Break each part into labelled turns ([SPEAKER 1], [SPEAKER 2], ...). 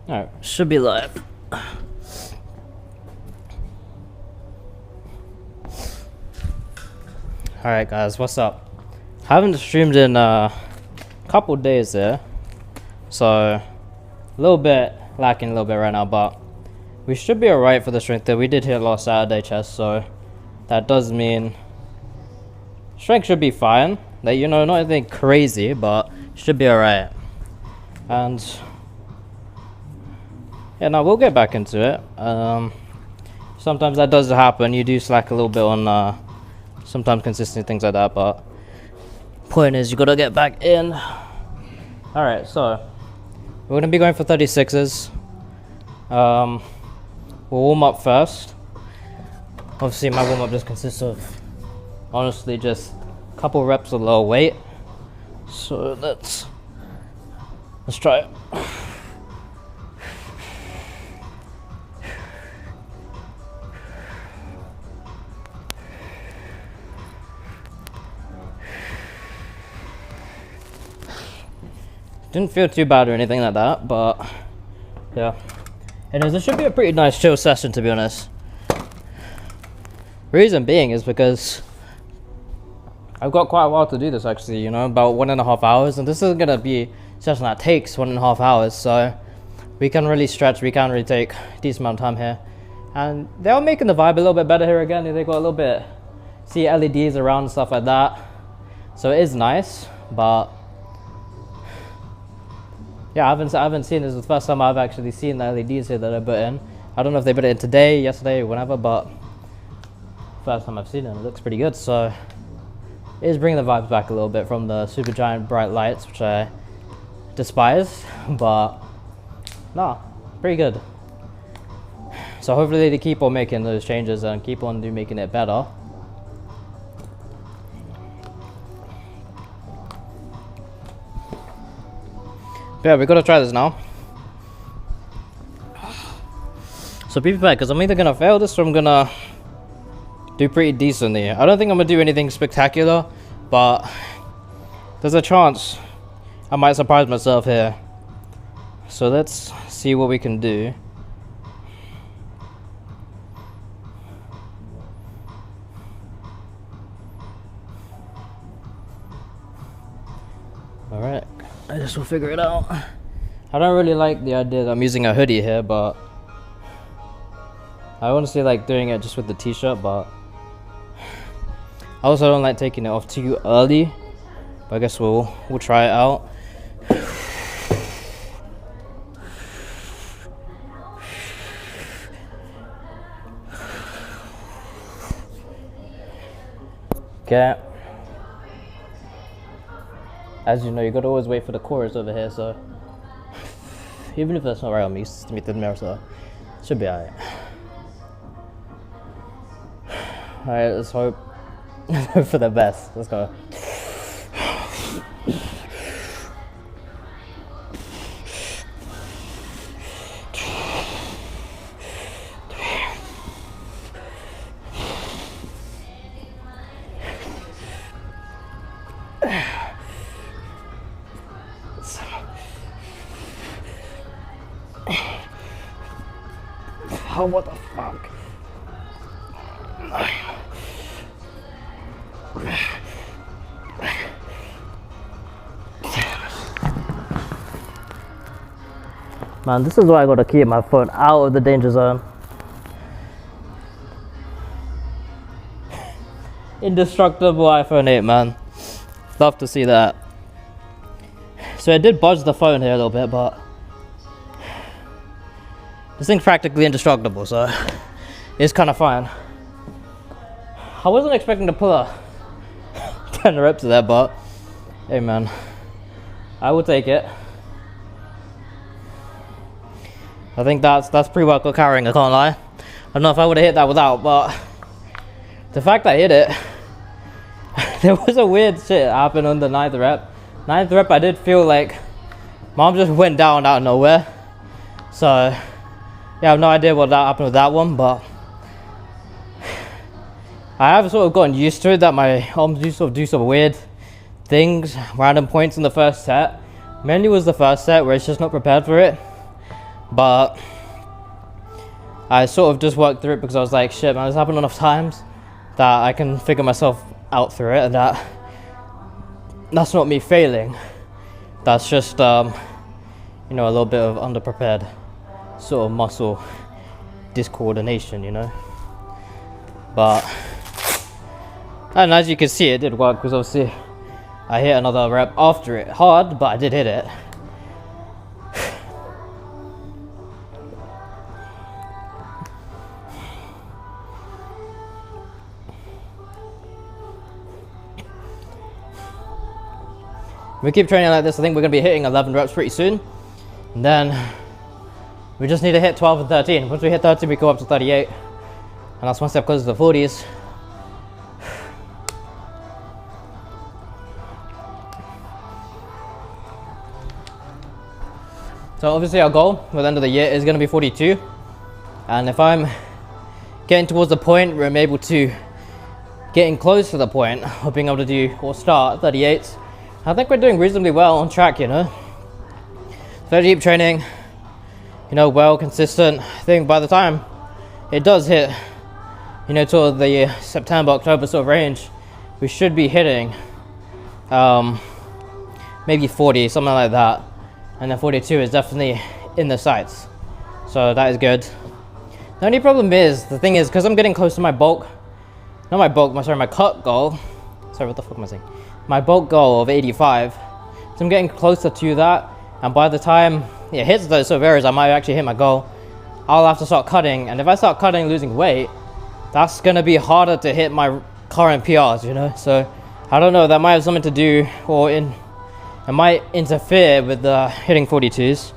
[SPEAKER 1] Alright, should be live. Alright guys, what's up? Haven't streamed in a couple days there, so a little bit lacking a little bit right now, but we should be alright for the strength there. We did hit last Saturday chest, so that does mean strength should be fine. Like, you know, not anything crazy, but should be alright. And yeah, no, we'll get back into it. Sometimes that does happen. You do slack a little bit on sometimes consistent things like that, but point is you gotta get back in. Alright, so we're gonna be going for 36s. We'll warm up first. Obviously my warm up just consists of honestly just a couple reps of low weight. So let's try it. Didn't feel too bad or anything like that, but yeah. Anyways, this should be a pretty nice chill session, to be honest. Reason being is because I've got quite a while to do this actually, you know, about 1.5 hours, and this isn't gonna be a session that takes 1.5 hours, so we can really stretch, we can really take a decent amount of time here. And they are making the vibe a little bit better here again. They got a little bit, see LEDs around and stuff like that, so it is nice, but yeah, I haven't seen this. It's the first time I've actually seen the LEDs here that I put in. I don't know if they put it in today, yesterday, whenever, but first time I've seen it. It looks pretty good, so it is bringing the vibes back a little bit from the super giant bright lights, which I despise, but nah, pretty good. So hopefully they keep on making those changes and keep on making it better. But yeah, we gotta try this now. So be prepared, because I'm either gonna fail this or I'm gonna do pretty decently. I don't think I'm gonna do anything spectacular, but there's a chance I might surprise myself here. So let's see what we can do. Alright, I guess we'll figure it out. I don't really like the idea that I'm using a hoodie here, but I honestly like doing it just with the t-shirt, but I also don't like taking it off too early. But I guess we'll try it out. Okay. As you know, you gotta always wait for the chorus over here, so even if that's not right, I'm used to meet the mirror, so it should be alright. Alright, let's hope for the best. Let's go. Oh, what the fuck? Man, this is why I gotta keep my phone out of the danger zone. Indestructible iPhone 8, man. Love to see that. So I did budge the phone here a little bit, but this thing's practically indestructible, so it's kind of fine. I wasn't expecting to pull a 10 reps of that, but hey man, I will take it. I think that's pre-workout carrying, I can't lie. I don't know if I would have hit that without, but the fact I hit it, there was a weird shit happen on the 9th rep. 9th rep, I did feel like mom just went down out of nowhere. So yeah, I have no idea what that happened with that one, but I have sort of gotten used to it that my arms do sort of do some weird things, random points in the first set. Mainly was the first set where it's just not prepared for it. but I sort of just worked through it because I was like, shit man, this happened enough times that I can figure myself out through it, and that's not me failing. That's just a little bit of underprepared sort of muscle discoordination, But and as you can see, it did work because obviously I hit another rep after it hard, but I did hit it. If we keep training like this, I think we're going to be hitting 11 reps pretty soon. And then we just need to hit 12 and 13. Once we hit 13, we go up to 38. And that's one step closer to the 40s. So obviously our goal by the end of the year is going to be 42. And if I'm getting towards the point where I'm able to getting close to the point of being able to do or start 38, I think we're doing reasonably well on track, So keep training, well, consistent. I think by the time it does hit, toward the September, October sort of range, we should be hitting maybe 40, something like that. And then 42 is definitely in the sights. So that is good. The only problem is, because I'm getting close to my bulk, my cut goal. Sorry, what the fuck am I saying? My bulk goal of 85. So I'm getting closer to that. And by the time it hits those sort of areas, I might actually hit my goal. I'll have to start cutting. And if I start cutting, losing weight, that's going to be harder to hit my current PRs, So I don't know, that might have something to do, it might interfere with hitting 42s.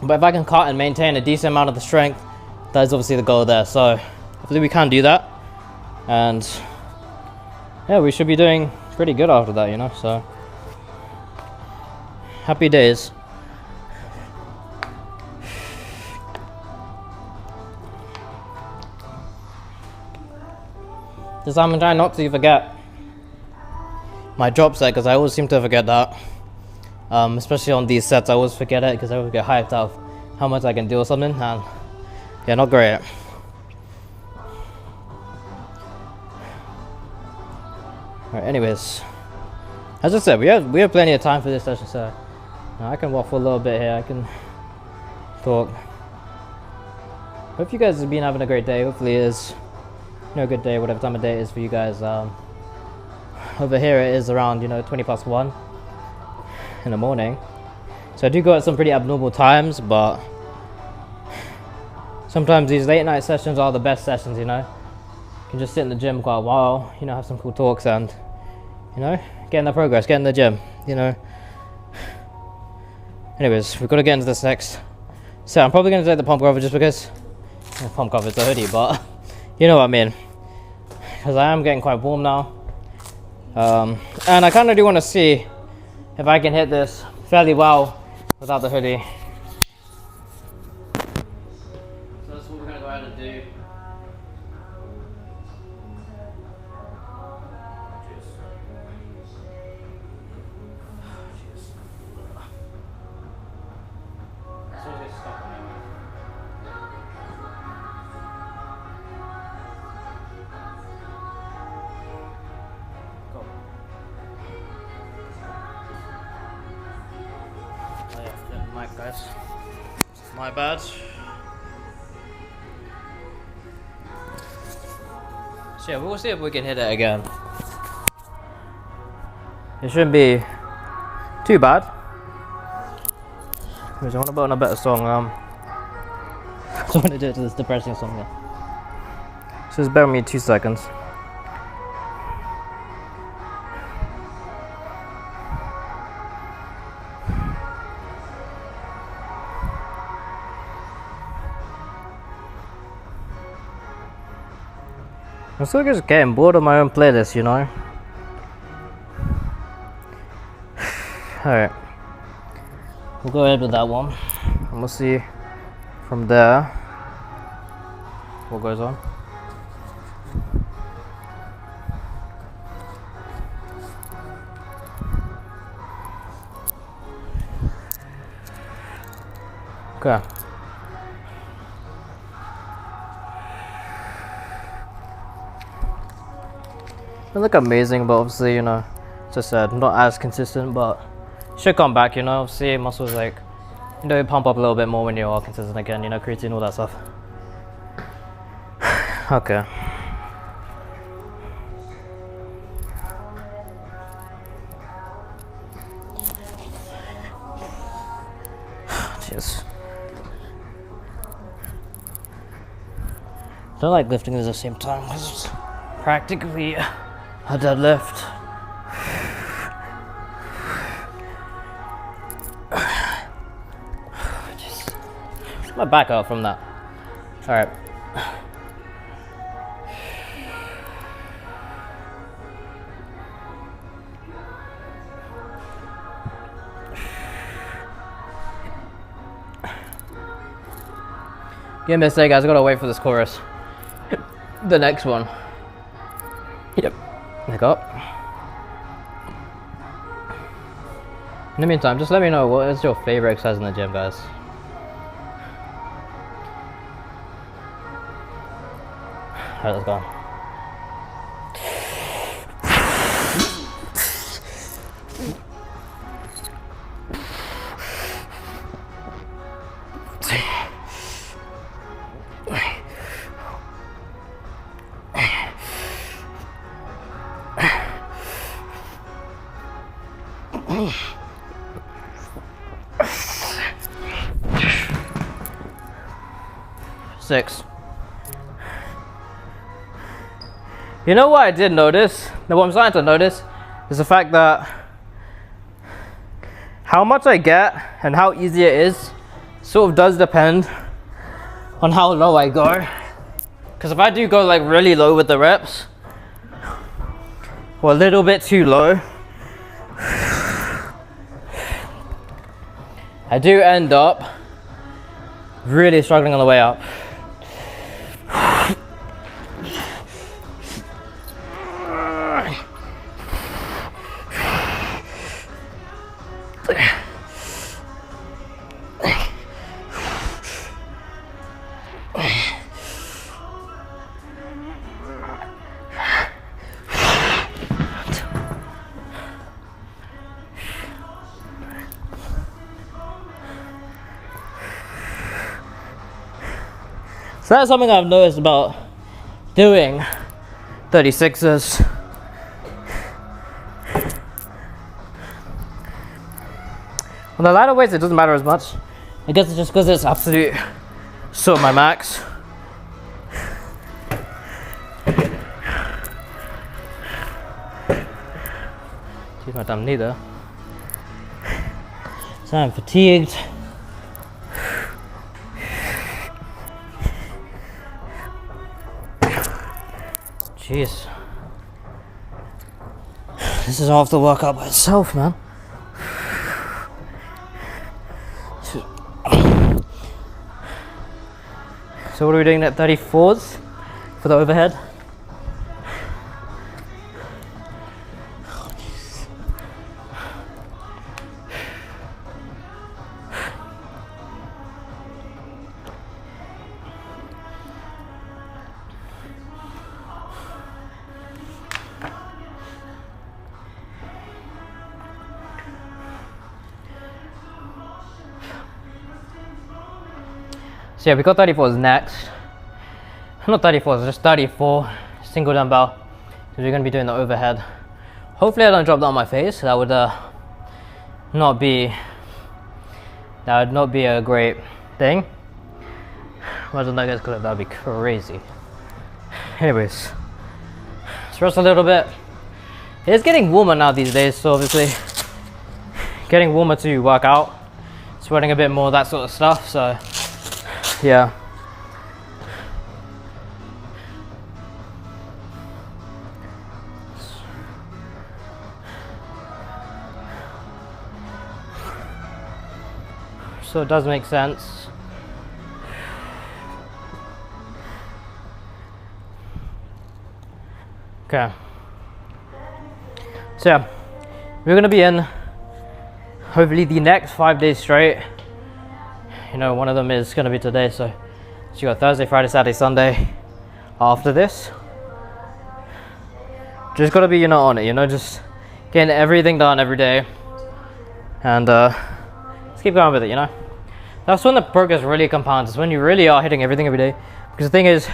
[SPEAKER 1] But if I can cut and maintain a decent amount of the strength, that is obviously the goal there. So hopefully we can do that. And yeah, we should be doing pretty good after that, So happy days. Just I'm trying not to forget my drop set, because I always seem to forget that. Especially on these sets, I always forget it because I always get hyped out of how much I can do or something, and yeah, not great. Alright, anyways, as I said, we have plenty of time for this session, so I can walk for a little bit here. I can talk. Hope you guys have been having a great day. Hopefully it is a good day, whatever time of day it is for you guys. Over here it is around 20 past 1 in the morning, so I do go at some pretty abnormal times, but sometimes these late night sessions are the best sessions. You can just sit in the gym quite a while, have some cool talks, and get in the progress, get in the gym. Anyways, we've got to get into this next set. I'm probably going to take the pump cover just because pump cover is a hoodie, but you know what I mean, because I am getting quite warm now. And I kind of do want to see if I can hit this fairly well without the hoodie. So that's what we're going to go ahead and do. Guys, my bad. So yeah, we'll see if we can hit it again. It shouldn't be too bad. I want to put on a better song. I want to do it to this depressing song there. So just bear with me 2 seconds. I'm still just getting bored of my own playlist, Alright, we'll go ahead with that one, and we'll see from there what goes on. Okay. They look amazing, but obviously, you know, as I said, not as consistent, but should come back, you know. Obviously, muscles like, you know, you pump up a little bit more when you are consistent again, you know, creatine, all that stuff. Okay. Jeez. Don't like lifting at the same time because it's practically a deadlift. Just my back out from that. All right. Give me a sec, guys. I gotta wait for this chorus. The next one. Yep. Back up. In the meantime, just let me know what is your favorite exercise in the gym, guys. Alright, let's go. Six. You know what I did notice? Now what I'm starting to notice is the fact that how much I get and how easy it is sort of does depend on how low I go. Because if I do go like really low with the reps, or a little bit too low, I do end up really struggling on the way up. So that's something I've noticed about doing 36s. On the lighter weights, it doesn't matter as much. I guess it's just because it's absolute sort of my max. Use my damn knee there. So I'm fatigued. Jeez. This is half the workout by itself, man. So what are we doing at 34s for the overhead? So yeah, we got 34s next. Not 34s, just 34 single dumbbell. So we're gonna be doing the overhead. Hopefully I don't drop that on my face. That would not be a great thing. Imagine that gets clipped, that'd be crazy. Anyways, let's rest a little bit. It's getting warmer now these days, so obviously getting warmer to work out, sweating a bit more, that sort of stuff. So yeah. So it does make sense. Okay. So yeah, we're gonna be in hopefully the next 5 days straight. You know, one of them is going to be today, so you got Thursday, Friday, Saturday, Sunday after this. Just got to be, you know, on it, you know, just getting everything done every day, and just keep going with it, you know. That's when the progress really compounds. It's when you really are hitting everything every day. Because the thing is,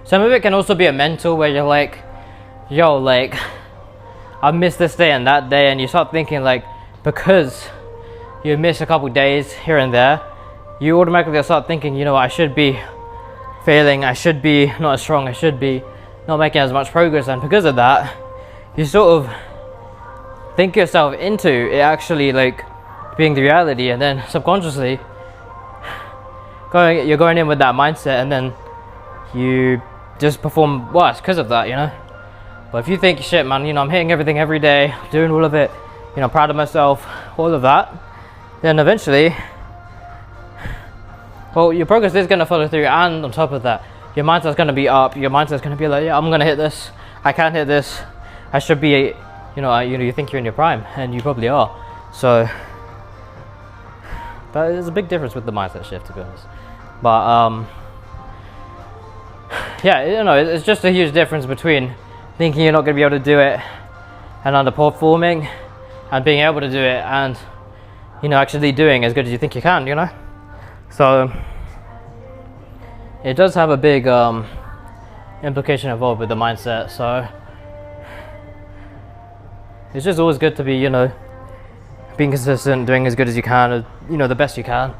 [SPEAKER 1] some of it can also be a mental, where you're like, yo, like, I missed this day and that day, and you start thinking like, because you miss a couple days here and there, you automatically start thinking, you know, I should be failing, I should be not as strong, I should be not making as much progress, and because of that, you sort of think yourself into it actually like being the reality, and then subconsciously you're going in with that mindset, and then you just perform worse because of that, you know. But if you think, shit man, you know, I'm hitting everything every day, doing all of it, you know, proud of myself, all of that, then eventually, well, your progress is going to follow through, and on top of that, your mindset's going to be up, your mindset's going to be like, yeah, I'm going to hit this, I can hit this, I should be, you know, you think you're in your prime, and you probably are. So that is a big difference with the mindset shift, to be honest. But yeah, you know, it's just a huge difference between thinking you're not going to be able to do it and underperforming, and being able to do it and, you know, actually doing as good as you think you can, you know. So it does have a big implication involved with the mindset. So it's just always good to be, you know, being consistent, doing as good as you can, you know, the best you can,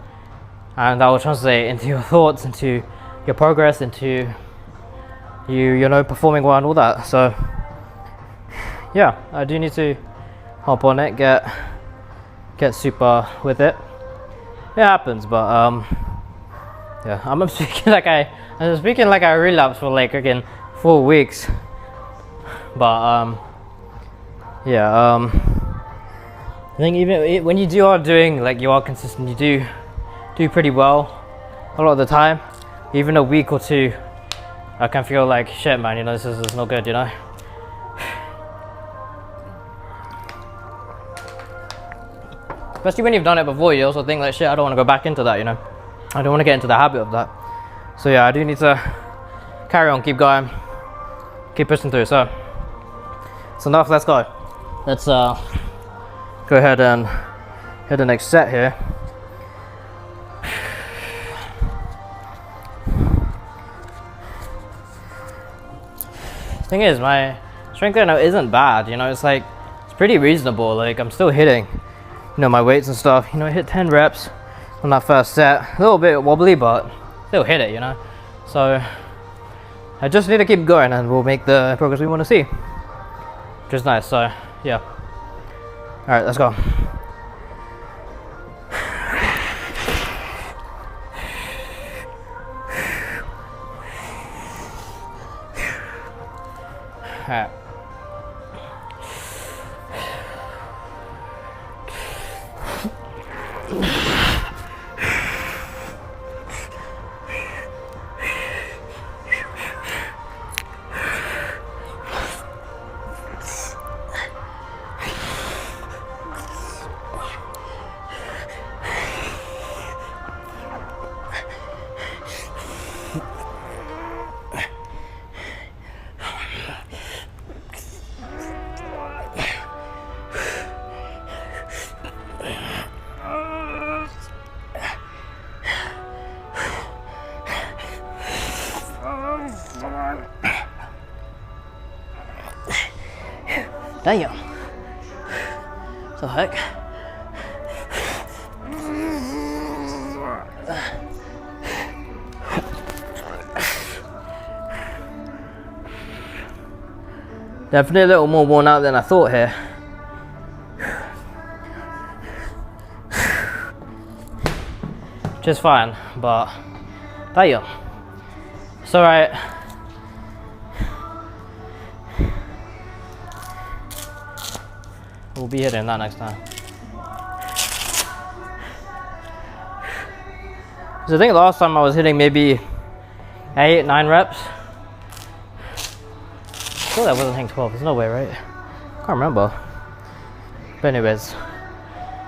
[SPEAKER 1] and that will translate into your thoughts, into your progress, into you know, performing well and all that. So yeah, I do need to hop on it, get super with it. It happens, but yeah, I'm speaking like I relapsed for like again 4 weeks, but yeah, I think even when you are doing, like, you are consistent, you do pretty well a lot of the time. Even a week or two, I can feel like, shit man, you know, this is not good, you know. Especially when you've done it before, you also think like, shit, I don't want to go back into that, you know. I don't want to get into the habit of that. So yeah, I do need to carry on, keep going, keep pushing through. So enough, let's go. Let's go ahead and hit the next set here. Thing is, my strength right now isn't bad, you know. It's like, it's pretty reasonable. Like, I'm still hitting, you know, my weights and stuff. You know, I hit 10 reps on that first set, a little bit wobbly, but still hit it, you know. So I just need to keep going, and we'll make the progress we want to see, which is nice. So yeah, all right, let's go. All right. Damn. What the heck? Definitely a little more worn out than I thought here. Just fine, but damn. It's alright. We'll be hitting that next time. So I think last time I was hitting maybe 8-9 reps. I thought I wasn't hitting 12. There's no way, right? I can't remember. But anyways,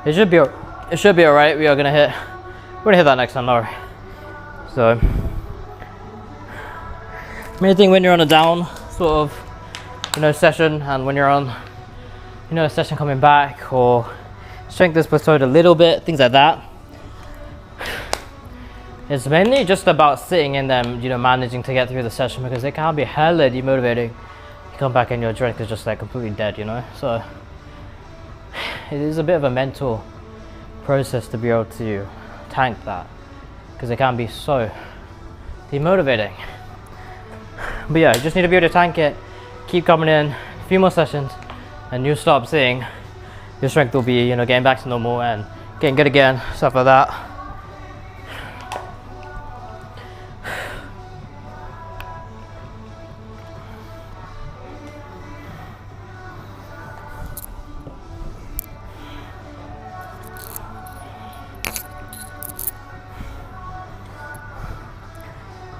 [SPEAKER 1] it should be alright. We are gonna hit we're gonna hit that next time though. So main thing when you're on a down sort of, you know, session, and when you're on, you know, a session coming back, or strength is plateaued a little bit, things like that, it's mainly just about sitting in them, you know, managing to get through the session, because it can be hella demotivating. You come back and your strength is just like completely dead, you know. So it is a bit of a mental process to be able to tank that, because it can be so demotivating. But yeah, you just need to be able to tank it, keep coming in, a few more sessions, and you'll start seeing your strength will be, you know, getting back to normal and getting good again, stuff like that.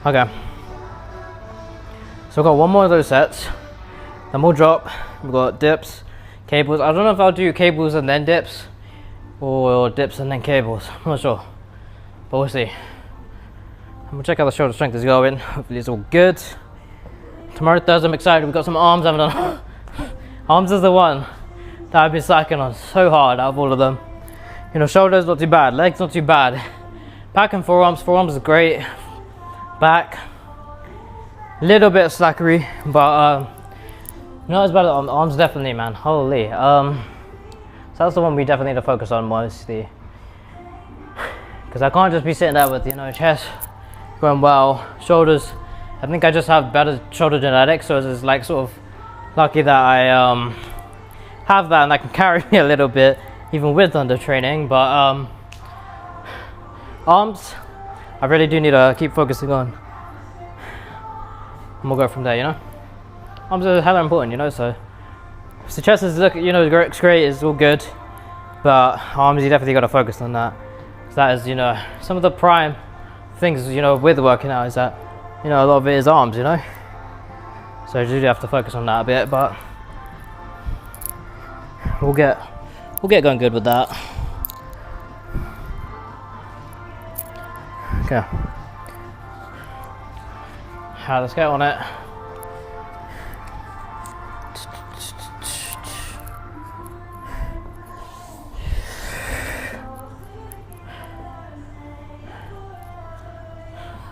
[SPEAKER 1] Okay, so we've got one more of those sets, then we'll drop. We've got dips, cables. I don't know if I'll do cables and then dips, or dips and then cables, I'm not sure, but we'll see. And we'll check how the shoulder strength is going. Hopefully it's all good. Tomorrow, Thursday, I'm excited. We've got some arms I haven't done. Arms is the one that I've been slacking on so hard out of all of them. You know, shoulders not too bad, legs not too bad. Back and forearms is great. Back, little bit of slackery, but not as bad as arms, definitely, man. Holy. So that's the one we definitely need to focus on mostly, because I can't just be sitting there with, you know, chest going well, shoulders. I think I just have better shoulder genetics, so it's like sort of lucky that I have that, and that can carry me a little bit even with under training. But arms, I really do need to keep focusing on, and we'll go from there, you know. Arms are hella important, you know, so if the chest is, you know, looks great, it's all good, but arms, you definitely got to focus on that. So that is, you know, some of the prime things, you know, with working out is that, you know, a lot of it is arms, you know, so you do have to focus on that a bit, but we'll get going good with that. Okay. Alright, let's get on it.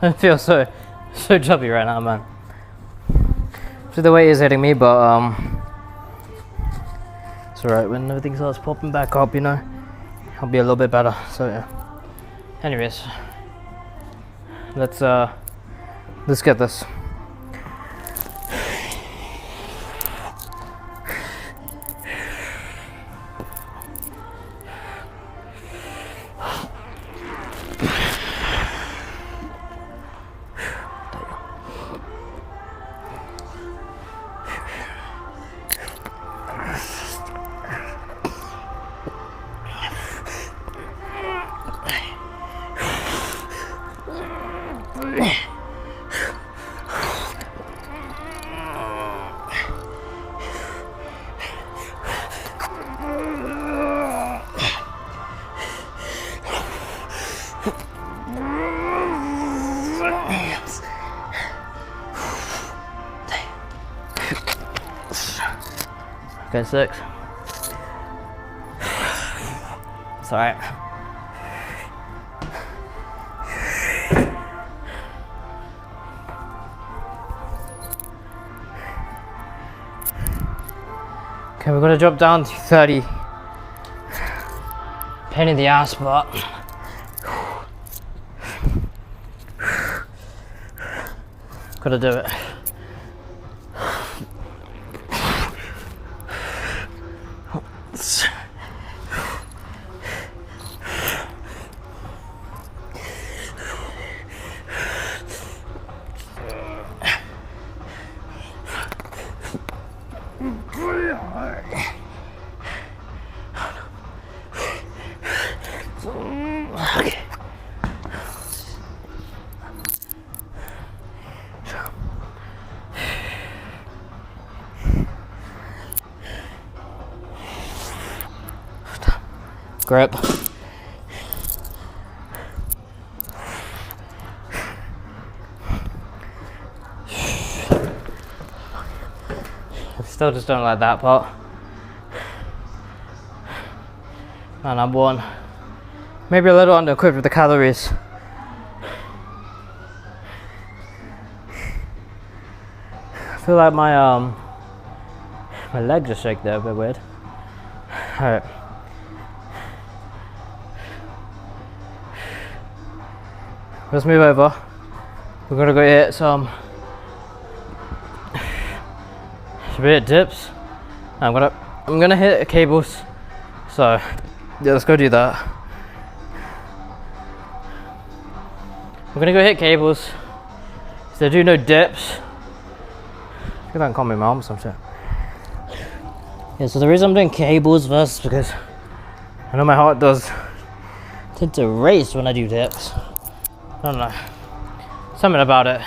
[SPEAKER 1] I feel so chubby right now, man. So the weight is hitting me, but it's alright. When everything starts popping back up, you know, I'll be a little bit better. So yeah. Anyways, let's get this. Okay, 6. It's alright. Okay, we're gonna drop down to 30. Pain in the ass, but gotta do it. Okay. Grip. Still just don't like that part. And I'm one. Maybe a little under-equipped with the calories. I feel like my legs just shake there a bit weird. Alright. Let's move over. We're gonna go hit some bit dips. I'm gonna hit cables. So yeah, let's go do that. I'm gonna go hit cables. So do no dips. I feel like I'm calming my arm or some shit. Yeah, so the reason I'm doing cables first is because I know my heart does tend to race when I do dips. I don't know. Something about it.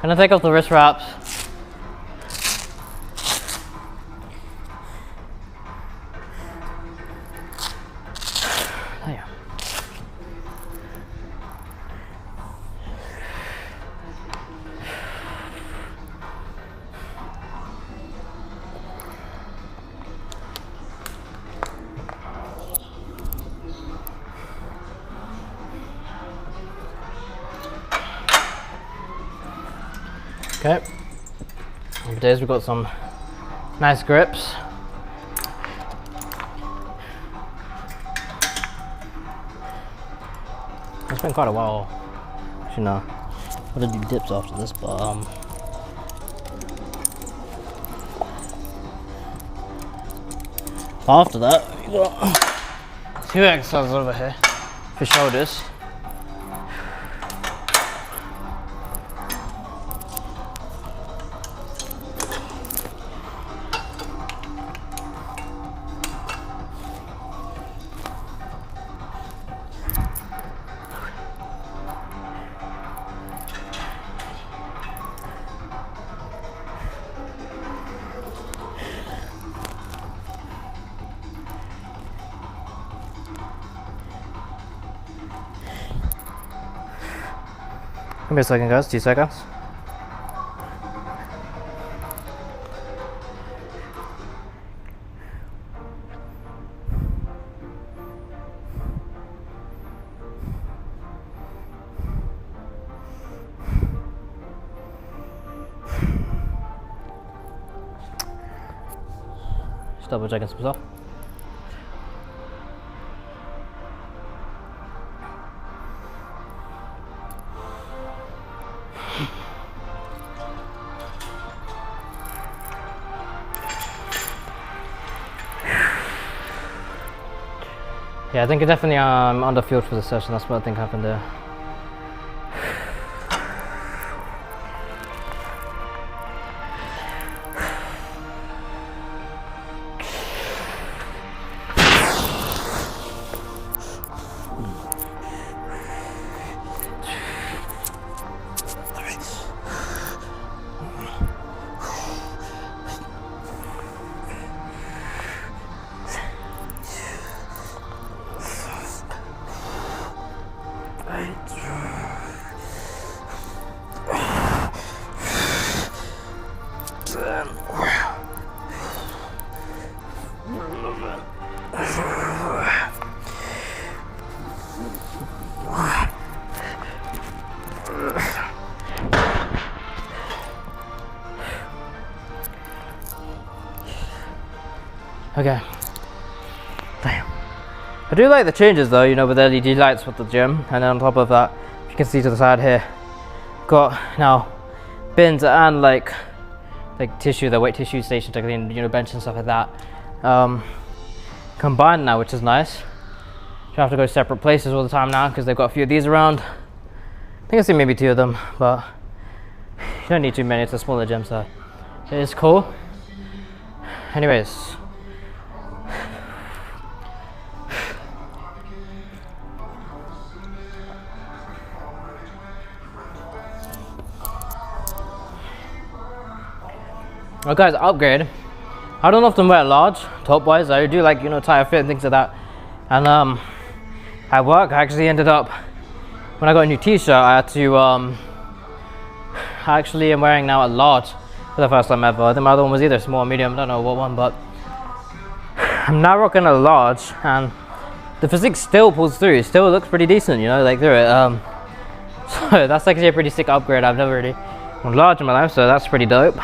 [SPEAKER 1] Gonna take off the wrist wraps. There. Okay, for days we've got some nice grips. It's been quite a while, you know. I'm gonna do dips after this, but after that, we got 2 exercises over here for shoulders. Give me a second, guys, 2 seconds. Just double checking some stuff. Yeah, I think I definitely underfueled for the session. That's what I think happened there. Okay. Damn. I do like the changes though, you know, with the LED lights with the gym, and then on top of that, you can see to the side here, got now bins and like tissue, the weight tissue station to clean, you know, bench and stuff like that. Combined now, which is nice. You don't have to go separate places all the time now because they've got a few of these around. I think I see maybe 2 of them, but you don't need too many. It's a smaller gym, so it is cool. Anyways. Well guys, upgrade. I don't often wear large, top wise. I do like, you know, tighter fit and things like that. And at work I actually ended up, when I got a new t-shirt, I had to I actually am wearing now a large for the first time ever. I think my other one was either small or medium, I don't know what one, but I'm now rocking a large and the physique still pulls through. It still looks pretty decent, you know, like through it. So that's actually a pretty sick upgrade. I've never really worn large in my life, so that's pretty dope.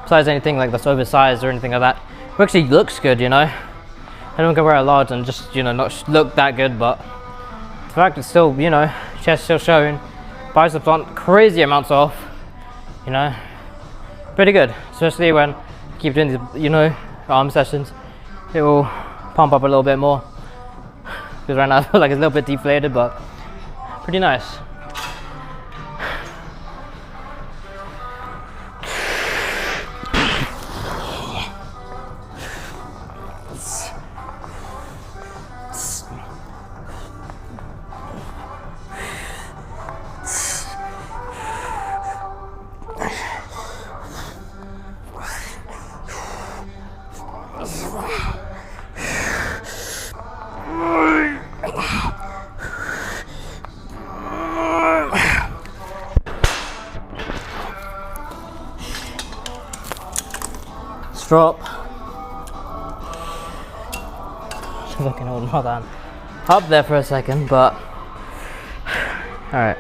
[SPEAKER 1] Besides anything like that's oversized or anything like that, it actually looks good, you know. Anyone can wear a large and just, you know, not look that good, but the fact it's still, you know, chest still showing, biceps aren't crazy amounts off, you know, pretty good. Especially when you keep doing these, you know, arm sessions, it will pump up a little bit more. Because right now I feel like it's a little bit deflated, but pretty nice. Drop. Fucking hold my hand up there for a second, but all right.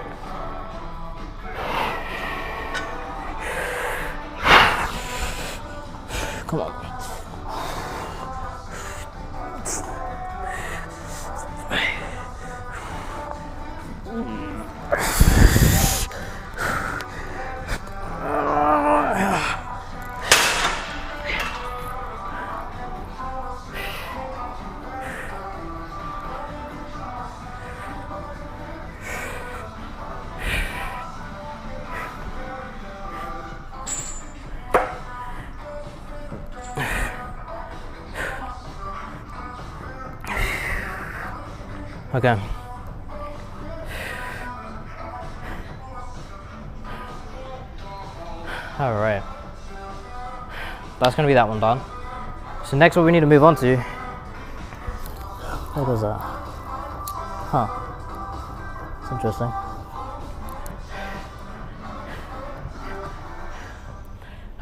[SPEAKER 1] Come on. Okay. All right. That's gonna be that one done. So next, what we need to move on to. What was that? Huh. It's interesting.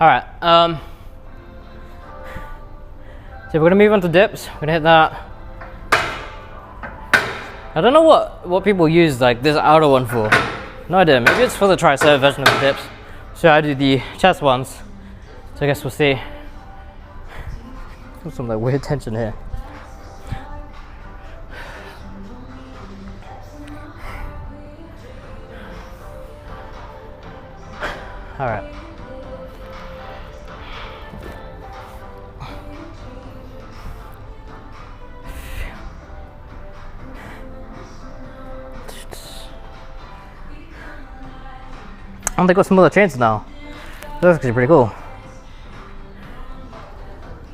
[SPEAKER 1] All right. So we're gonna move on to dips. We're gonna hit that. I don't know what people use like this outer one for. No idea. Maybe it's for the tricep version of the dips. So I do the chest ones. So I guess we'll see. Some like weird tension here. All right. And they got some other chains now. That's actually pretty cool.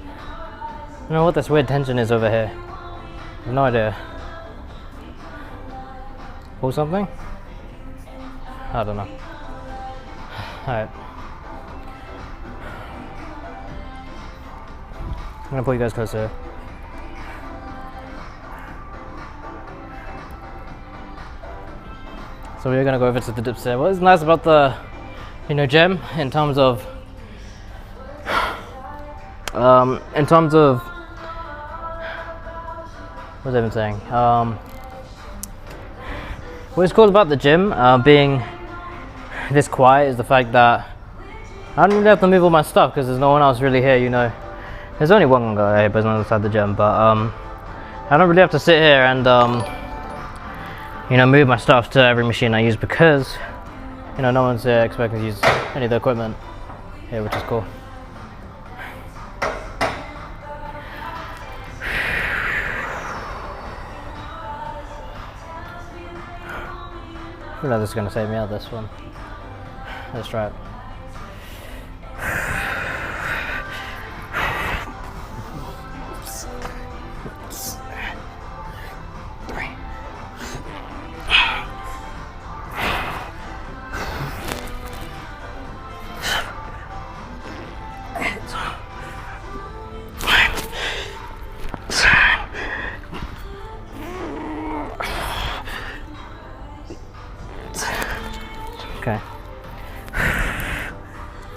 [SPEAKER 1] I don't know what this weird tension is over here. I have no idea. Pull something? I don't know. Alright. I'm gonna pull you guys closer. So we're gonna go over to the dips there. What's nice about the, you know, gym in terms of what was I even saying? What's cool about the gym being this quiet is the fact that I don't really have to move all my stuff because there's no one else really here, you know. There's only one guy here, but he's not inside the gym, but I don't really have to sit here and you know, move my stuff to every machine I use because, you know, no one's expecting to use any of the equipment here, which is cool. I feel like this is going to save me out this one. Let's try it.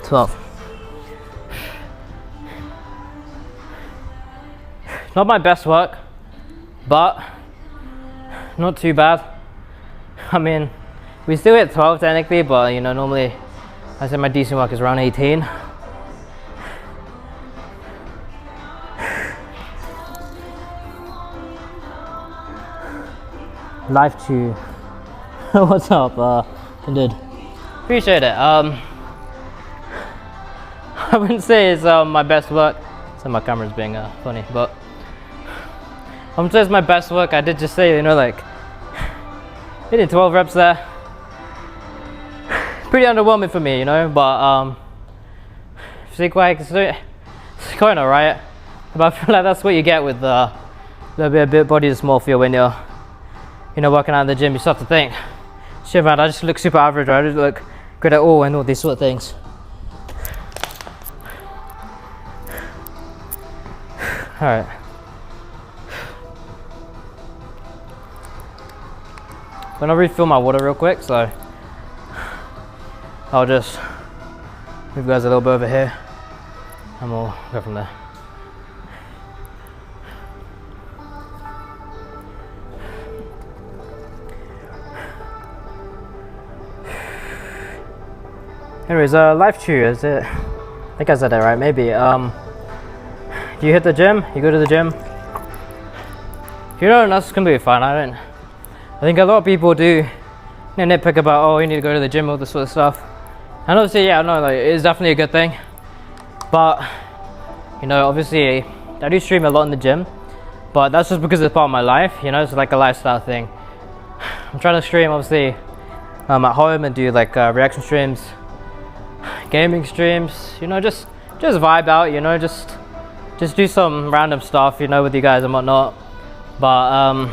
[SPEAKER 1] 12. Not my best work, but not too bad. I mean, we still hit 12 technically, but you know, normally I say my decent work is around 18. Life Chew. What's up, dude? Appreciate it. I wouldn't say it's my best work. So my camera's being funny, but I wouldn't say it's my best work. I did just say, you know, like hitting 12 reps there. Pretty underwhelming for me, you know, but it's going alright. But I feel like that's what you get with a bit body dysmorphia when you're, you know, working out in the gym. You start to think, shit man, I just look super average, or I just look good at all, and all these sort of things. Alright. I'm gonna refill my water real quick, so I'll just move you guys a little bit over here and we'll go from there. Anyways, Life Chew, is it? I think I said that right, maybe. Do you hit the gym? You go to the gym? If you don't, that's completely fine. I think a lot of people do nitpick about, oh, you need to go to the gym, all this sort of stuff. And obviously, yeah, no, like, it's definitely a good thing. But, you know, obviously, I do stream a lot in the gym, but that's just because it's part of my life, you know, it's like a lifestyle thing. I'm trying to stream, obviously, at home and do like reaction streams, gaming streams, you know, just vibe out, you know, just do some random stuff, you know, with you guys and whatnot. But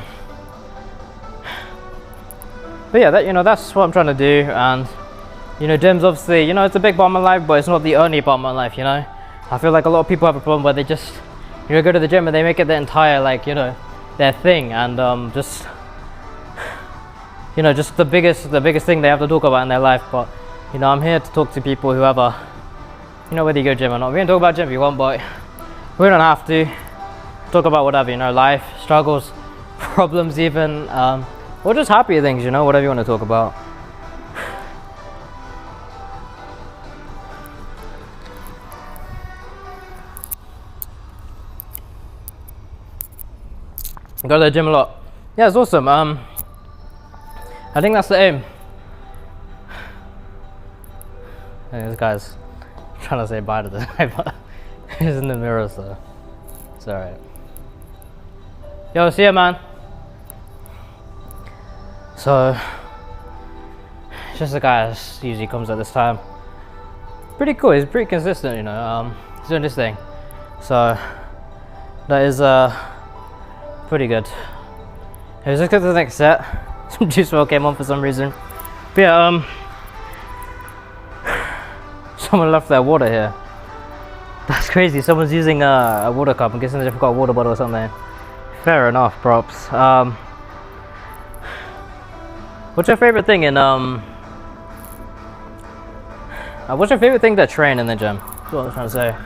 [SPEAKER 1] yeah, that, you know, that's what I'm trying to do. And you know, gym's obviously, you know, it's a big part of my life, but it's not the only part of my life, you know. I feel like a lot of people have a problem where they just, you know, go to the gym and they make it their entire, like, you know, their thing, and just, you know, just the biggest thing they have to talk about in their life. But you know, I'm here to talk to people who have a, you know, whether you go gym or not. We can talk about gym if you want, but we don't have to talk about whatever, you know, life, struggles, problems even, or just happy things, you know, whatever you want to talk about. Go to the gym a lot. Yeah, it's awesome. I think that's the aim. This guy's trying to say bye to the guy, but he's in the mirror, so it's alright. Yo, see ya, man. So, it's just the guy that usually comes at this time. Pretty cool, he's pretty consistent, you know. He's doing this thing. So, that is pretty good. Let's go to the next set. Some Juice WRLD came on for some reason. But yeah, someone left their water here. That's crazy. Someone's using a water cup. I'm guessing they forgot a water bottle or something. Fair enough, props. What's your favorite thing in what's your favorite thing to train in the gym? That's what I was trying to say.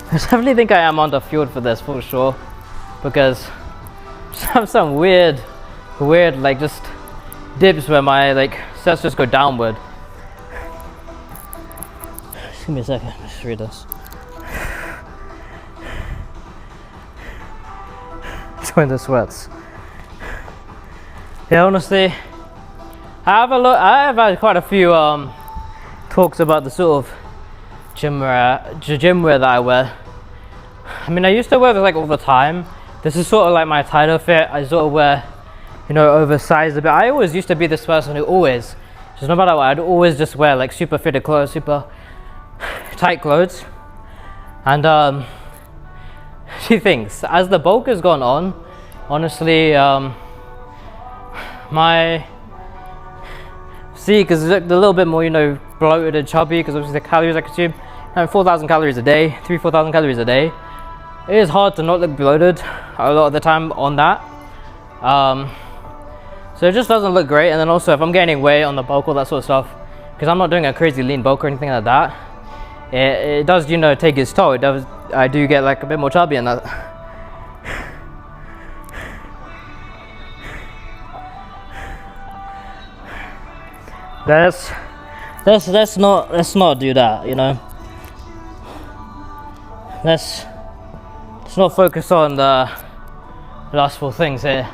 [SPEAKER 1] I definitely think I am underfueled for this, for sure, because I have some weird like just dips where my like sets just go downward. Just give me a second, let's read this. Join the sweats. Yeah, honestly, I have had quite a few talks about the sort of gym wear that I wear. I mean, I used to wear this like all the time. This is sort of like my tighter fit. I sort of wear, you know, oversized a bit. I always used to be this person who always, just no matter what, I'd always just wear like super fitted clothes, super tight clothes. And Two things. As the bulk has gone on, honestly, my physique is a little bit more, you know, bloated and chubby because obviously the calories I consume. 4,000 calories a day, 4,000 calories a day. It is hard to not look bloated a lot of the time on that. So it just doesn't look great. And then also if I'm gaining weight on the bulk, all that sort of stuff, because I'm not doing a crazy lean bulk or anything like that, it does, you know, take its toll. It does. I do get like a bit more chubby and that. Let's not do that, you know. Let's not focus on the lustful things here.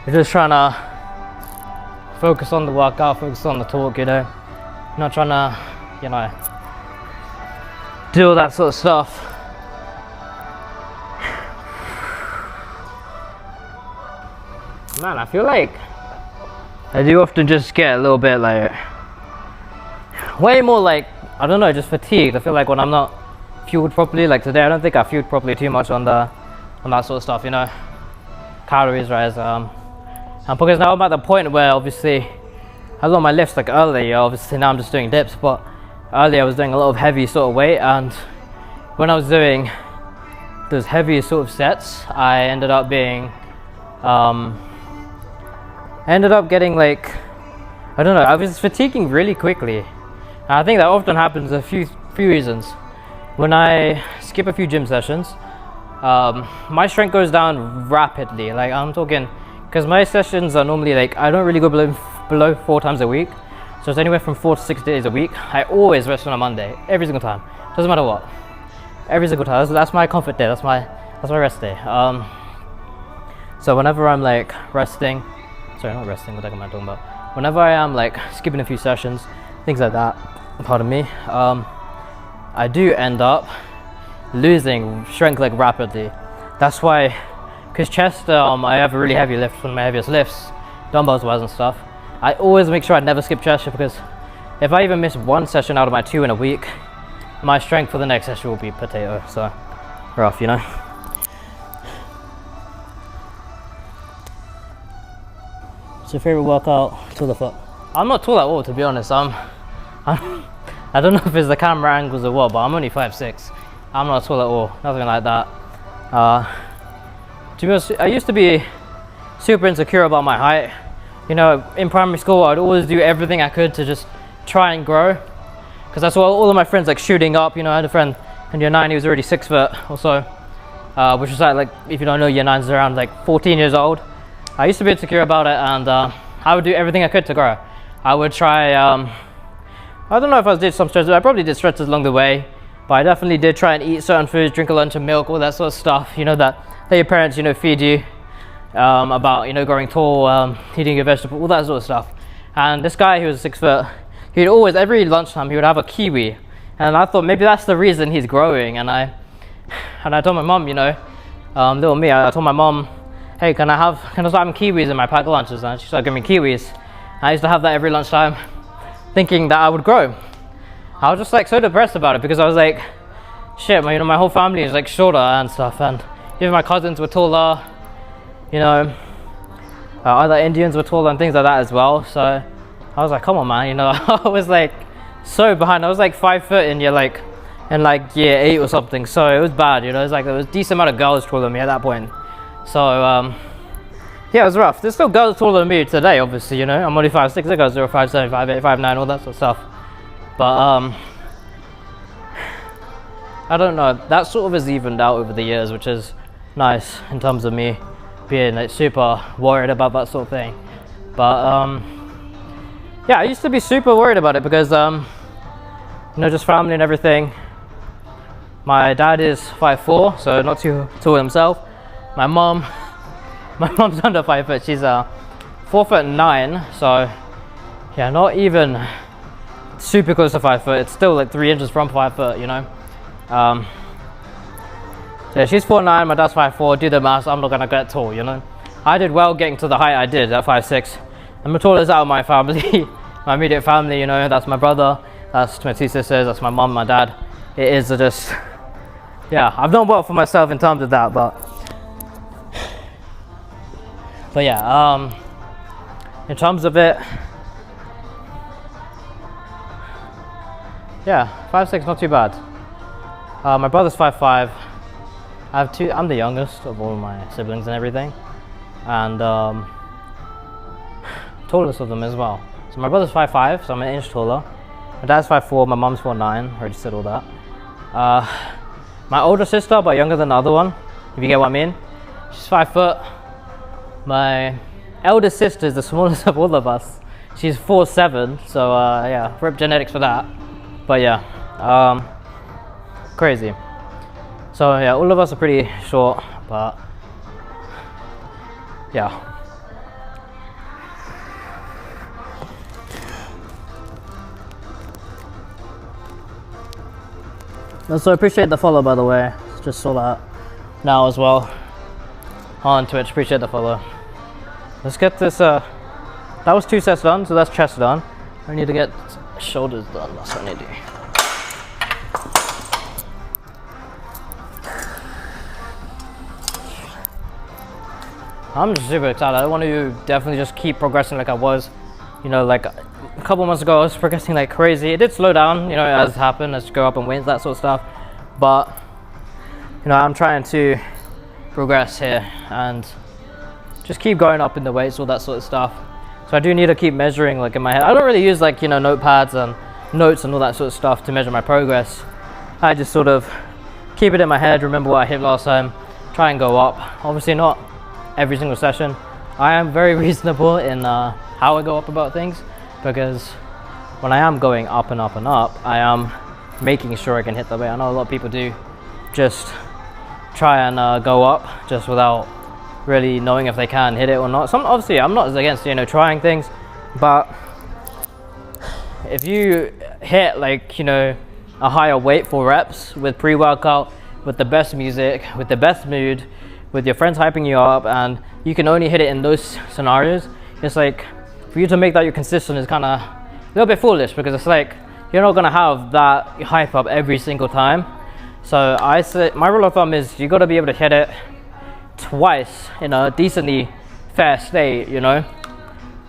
[SPEAKER 1] We're just trying to focus on the workout, focus on the talk, you know. Not trying to, you know, do all that sort of stuff. Man, I feel like I do often just get a little bit like, way more like, I don't know, just fatigued. I feel like when I'm not fueled properly, like today, I don't think I fueled properly too much on that sort of stuff, you know, calories rise. And because now I'm at the point where obviously I was on my lifts like earlier, obviously now I'm just doing dips, but earlier I was doing a lot of heavy sort of weight, and when I was doing those heavy sort of sets, I ended up being, getting like, I don't know, I was fatiguing really quickly. And I think that often happens a few reasons. When I skip a few gym sessions, my strength goes down rapidly. Like I'm talking, because my sessions are normally like, I don't really go below 4 times a week. So it's anywhere from 4 to 6 days a week. I always rest on a Monday, every single time. Doesn't matter what. Every single time. That's my comfort day. That's my rest day. So whenever I'm like resting, sorry, not resting, what the heck am I talking about? Whenever I am like skipping a few sessions, things like that, pardon me, I do end up losing strength like rapidly. That's why, because chest, I have a really heavy lift, one of my heaviest lifts, dumbbells wise and stuff. I always make sure I never skip chest, because if I even miss one session out of my 2 in a week, my strength for the next session will be potato. So rough, you know. What's your favorite workout? Tall or foot? I'm not tall at all, to be honest. I don't know if it's the camera angles or what, but I'm only 5'6". I'm not tall at all, nothing like that. To be honest, I used to be super insecure about my height. You know, in primary school, I'd always do everything I could to just try and grow, because I saw all of my friends like shooting up. You know, I had a friend in year 9, he was already 6 foot or so, which is like, if you don't know, year 9 is around like 14 years old. I used to be insecure about it, and I would do everything I could to grow. I would try, I don't know if I did some stretches, I probably did stretches along the way, but I definitely did try and eat certain foods, drink a lunch of milk, all that sort of stuff, you know, that your parents, you know, feed you, about, you know, growing tall, eating your vegetables, all that sort of stuff. And this guy, he was 6 foot, he'd always, every lunchtime, he would have a kiwi, and I thought maybe that's the reason he's growing. And I told my mom, you know, little me, I told my mom, hey, can I start having kiwis in my packed lunches? And she started giving me kiwis. I used to have that every lunchtime, thinking that I would grow. I was just like so depressed about it, because I was like, shit, you know, my whole family is like shorter and stuff, and even my cousins were taller, you know, other Indians were taller and things like that as well. So I was like, come on, man, you know, I was like so behind. I was like 5 foot in year year 8 or something, so it was bad, you know. It was like there was a decent amount of girls taller than me at that point. So yeah, it was rough. There's still girls taller than me today, obviously, you know. I'm only 5'6", there goes 5'7", 5'8", 5'9", all that sort of stuff. But I don't know, that sort of has evened out over the years, which is nice in terms of me being like super worried about that sort of thing. But yeah, I used to be super worried about it because you know, just family and everything. My dad is 5'4", so not too tall himself. My mom's under 5 foot. She's 4'9", so yeah, not even super close to 5 foot. It's still like 3 inches from 5 foot, you know. So yeah, she's 4'9", my dad's 5'4". Do the math, I'm not gonna get tall, you know. I did well getting to the height I did at 5'6". I'm the tallest out of my family, my immediate family, you know. That's my brother, that's my 2 sisters, that's my mom, my dad. It is just yeah, I've done well for myself in terms of that, but yeah, in terms of it, yeah, 5'6", not too bad. My brother's 5'5". I'm the youngest of all my siblings and everything, and tallest of them as well. So my brother's 5'5", so I'm an inch taller. My dad's 5'4", my mom's 4'9", already said all that. My older sister, but younger than the other one, if you get what I mean. She's 5 foot. My eldest sister is the smallest of all of us. She's 4'7", so yeah, rip genetics for that. But yeah, crazy. So yeah, all of us are pretty short, but yeah. So I appreciate the follow, by the way. Just saw that now as well on Twitch. Appreciate the follow. Let's get this. That was 2 sets done, so that's chest done. I need to get shoulders done. That's what I need to do. I'm super excited. I want to definitely just keep progressing like I was. You know, like a couple months ago, I was progressing like crazy. It did slow down, you know, as happened, as you go up in weights, that sort of stuff. But, you know, I'm trying to progress here and just keep going up in the weights, all that sort of stuff. So I do need to keep measuring, like in my head. I don't really use like, you know, notepads and notes and all that sort of stuff to measure my progress. I just sort of keep it in my head, remember what I hit last time, try and go up. Obviously not every single session. I am very reasonable in how I go up about things, because when I am going up and up and up, I am making sure I can hit the weight. I know a lot of people do just try and go up just without really knowing if they can hit it or not. Obviously I'm not against, you know, trying things, but if you hit like, you know, a higher weight for reps with pre-workout, with the best music, with the best mood, with your friends hyping you up, and you can only hit it in those scenarios, it's like for you to make that your consistent is kind of a little bit foolish, because it's like you're not gonna have that hype up every single time. So I say my rule of thumb is you got to be able to hit it twice in a decently fair state, you know,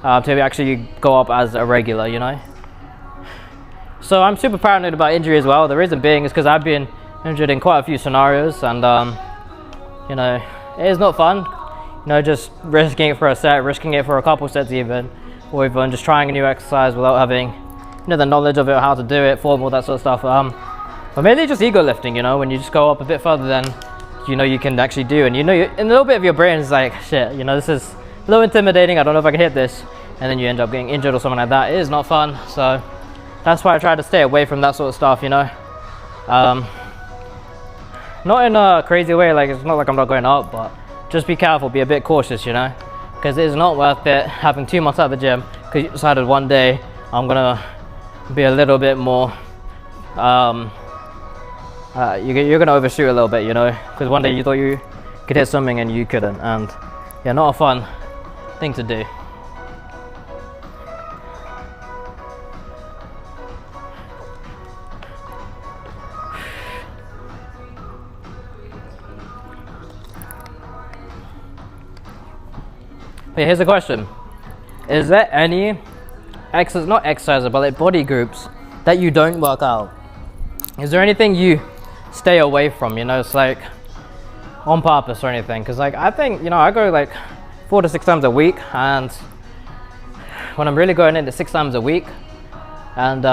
[SPEAKER 1] to actually go up as a regular, you know. So I'm super paranoid about injury as well. The reason being is because I've been injured in quite a few scenarios, and you know, it is not fun, you know, just risking it for a set, risking it for a couple sets even, or even just trying a new exercise without having, you know, the knowledge of it, how to do it, form, all that sort of stuff. But mainly just ego lifting, you know, when you just go up a bit further than, you know, you can actually do, and you know, a little bit of your brain is like, shit, you know, this is a little intimidating, I don't know if I can hit this, and then you end up getting injured or something like that. It is not fun, so that's why I try to stay away from that sort of stuff, you know. Not in a crazy way, like it's not like I'm not going up, but just be careful, be a bit cautious, you know, because it is not worth it having 2 months out of the gym because you decided one day I'm gonna be a little bit more you're gonna overshoot a little bit, you know, because one day you thought you could hit something and you couldn't, and yeah, not a fun thing to do. But here's a question: is there any not exercises, but like body groups that you don't work out? Is there anything you stay away from, you know, it's like on purpose or anything? Because like I think, you know, I go like 4 to 6 times a week, and when I'm really going into 6 times a week, and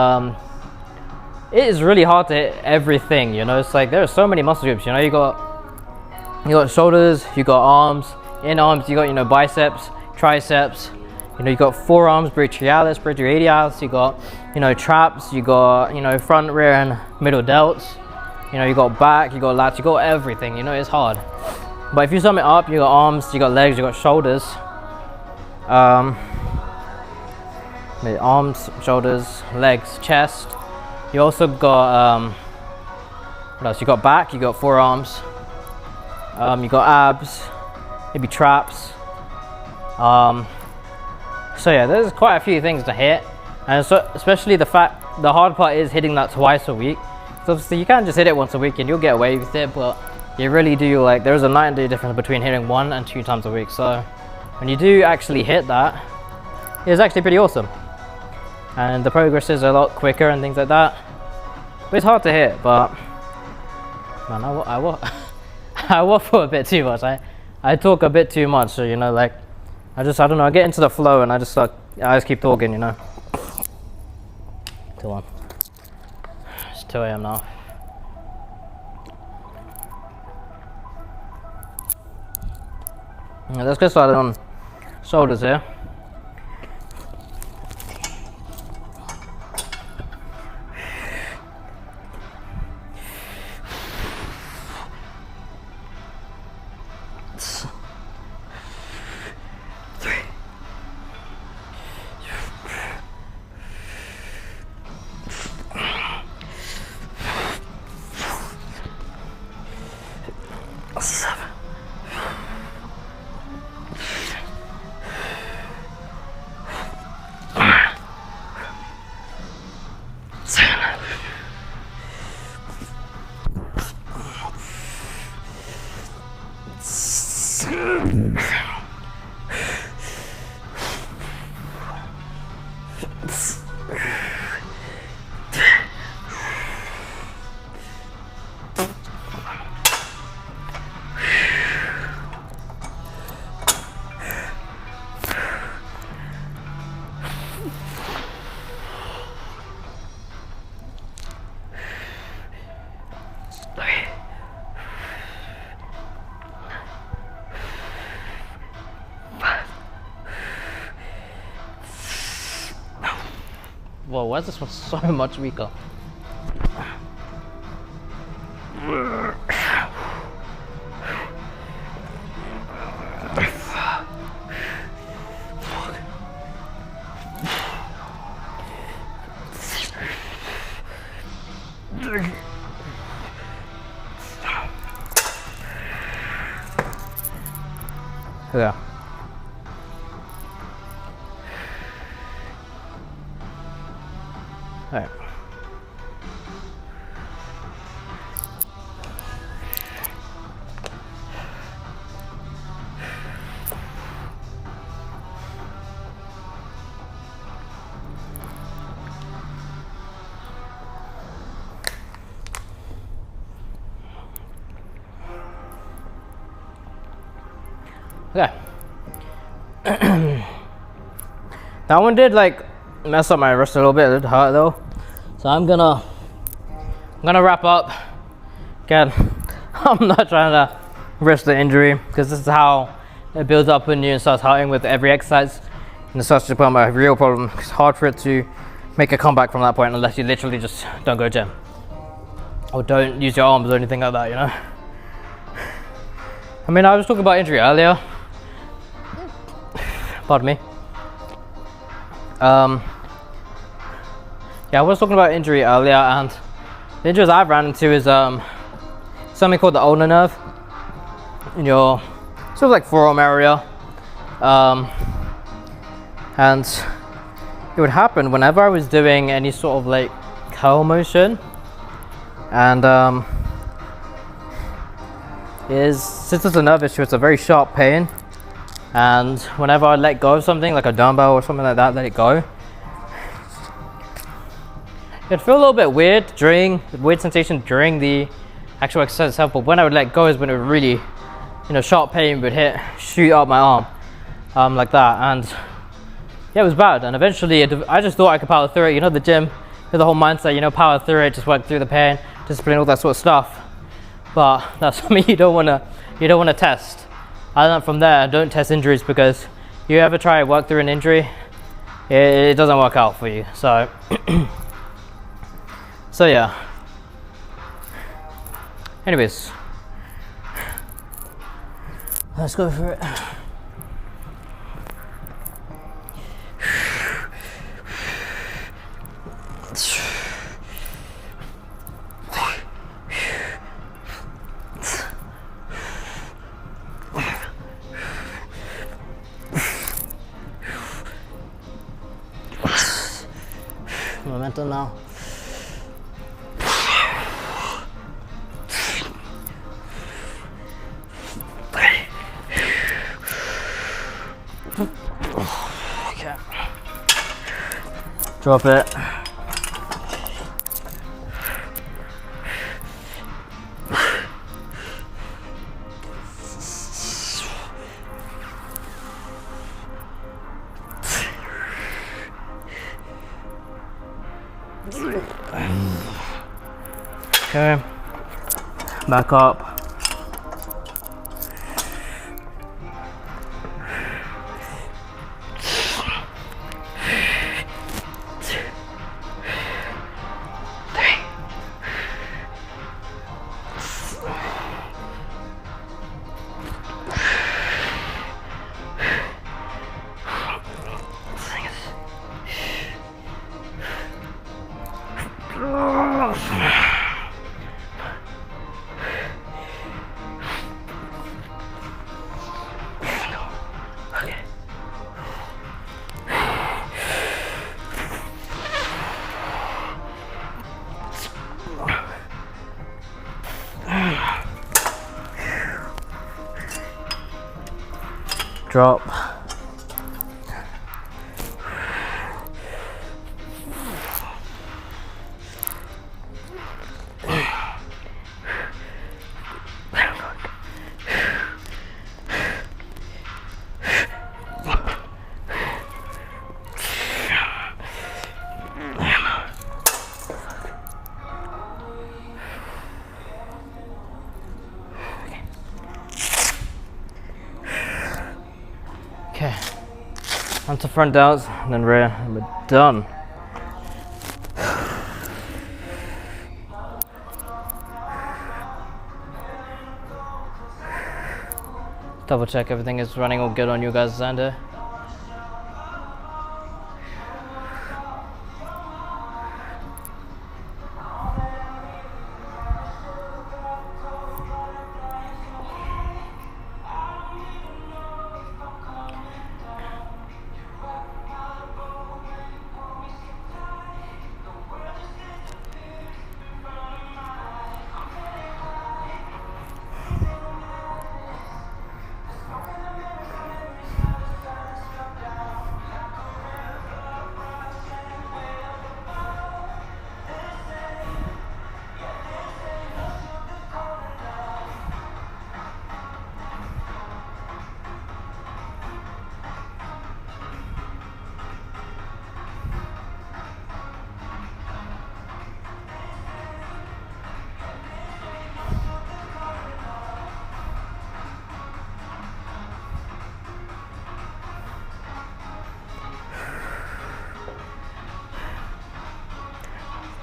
[SPEAKER 1] it is really hard to hit everything, you know. It's like there are so many muscle groups, you know. You got shoulders, you got arms, in arms you got, you know, biceps, triceps, you know, you got forearms, brachialis, brachioradialis, you got, you know, traps, you got, you know, front, rear and middle delts, you know, you got back, you got lats, you got everything, you know. It's hard, but if you sum it up, you got arms, you got legs, you got shoulders, arms, shoulders, legs, chest. You also got what else? You got back, you got forearms, you got abs, maybe traps. So yeah, there's quite a few things to hit, and so especially the hard part is hitting that twice a week. So obviously you can't just hit it once a week and you'll get away with it, but you really do, like, there's a night and day difference between hitting 1 and 2 times a week. So when you do actually hit that, it's actually pretty awesome. And the progress is a lot quicker and things like that. But it's hard to hit, but man, I waffle a bit too much. I talk a bit too much, so you know, like I don't know, I get into the flow and I just keep talking, you know. Come on. It's 2 AM now. Yeah, let's get started on shoulders here. Whoa, why is this one so much weaker? Yeah. All right. Okay. That one did like mess up my wrist a little bit. It did hurt though. So I'm gonna wrap up. Again, I'm not trying to risk the injury because this is how it builds up in you and starts hurting with every exercise, and it starts to become a real problem. It's hard for it to make a comeback from that point unless you literally just don't go gym or don't use your arms or anything like that, you know. I mean, I was talking about injury earlier. Pardon me. Yeah, I was talking about injury earlier, and the injuries I've ran into is something called the ulnar nerve in your sort of like forearm area, and it would happen whenever I was doing any sort of like curl motion, and since it's a nerve issue, it's a very sharp pain. And whenever I let go of something like a dumbbell or something like that, let it go, it'd feel a little bit weird weird sensation during the actual exercise itself, but when I would let go is when it would really, you know, sharp pain would shoot up my arm, like that. And yeah, it was bad. And eventually I just thought I could power through it, you know, the gym, the whole mindset, you know, power through it, just work through the pain, discipline, all that sort of stuff. But that's something you don't want to test. I learned from there, don't test injuries, because you ever try to work through an injury, it doesn't work out for you. So so yeah, anyways, let's go for it. Momentum now. Okay. Drop it. Okay. Back up. Drop. Okay, onto front delts and then rear, and we're done. Double check everything is running all good on you guys' end here.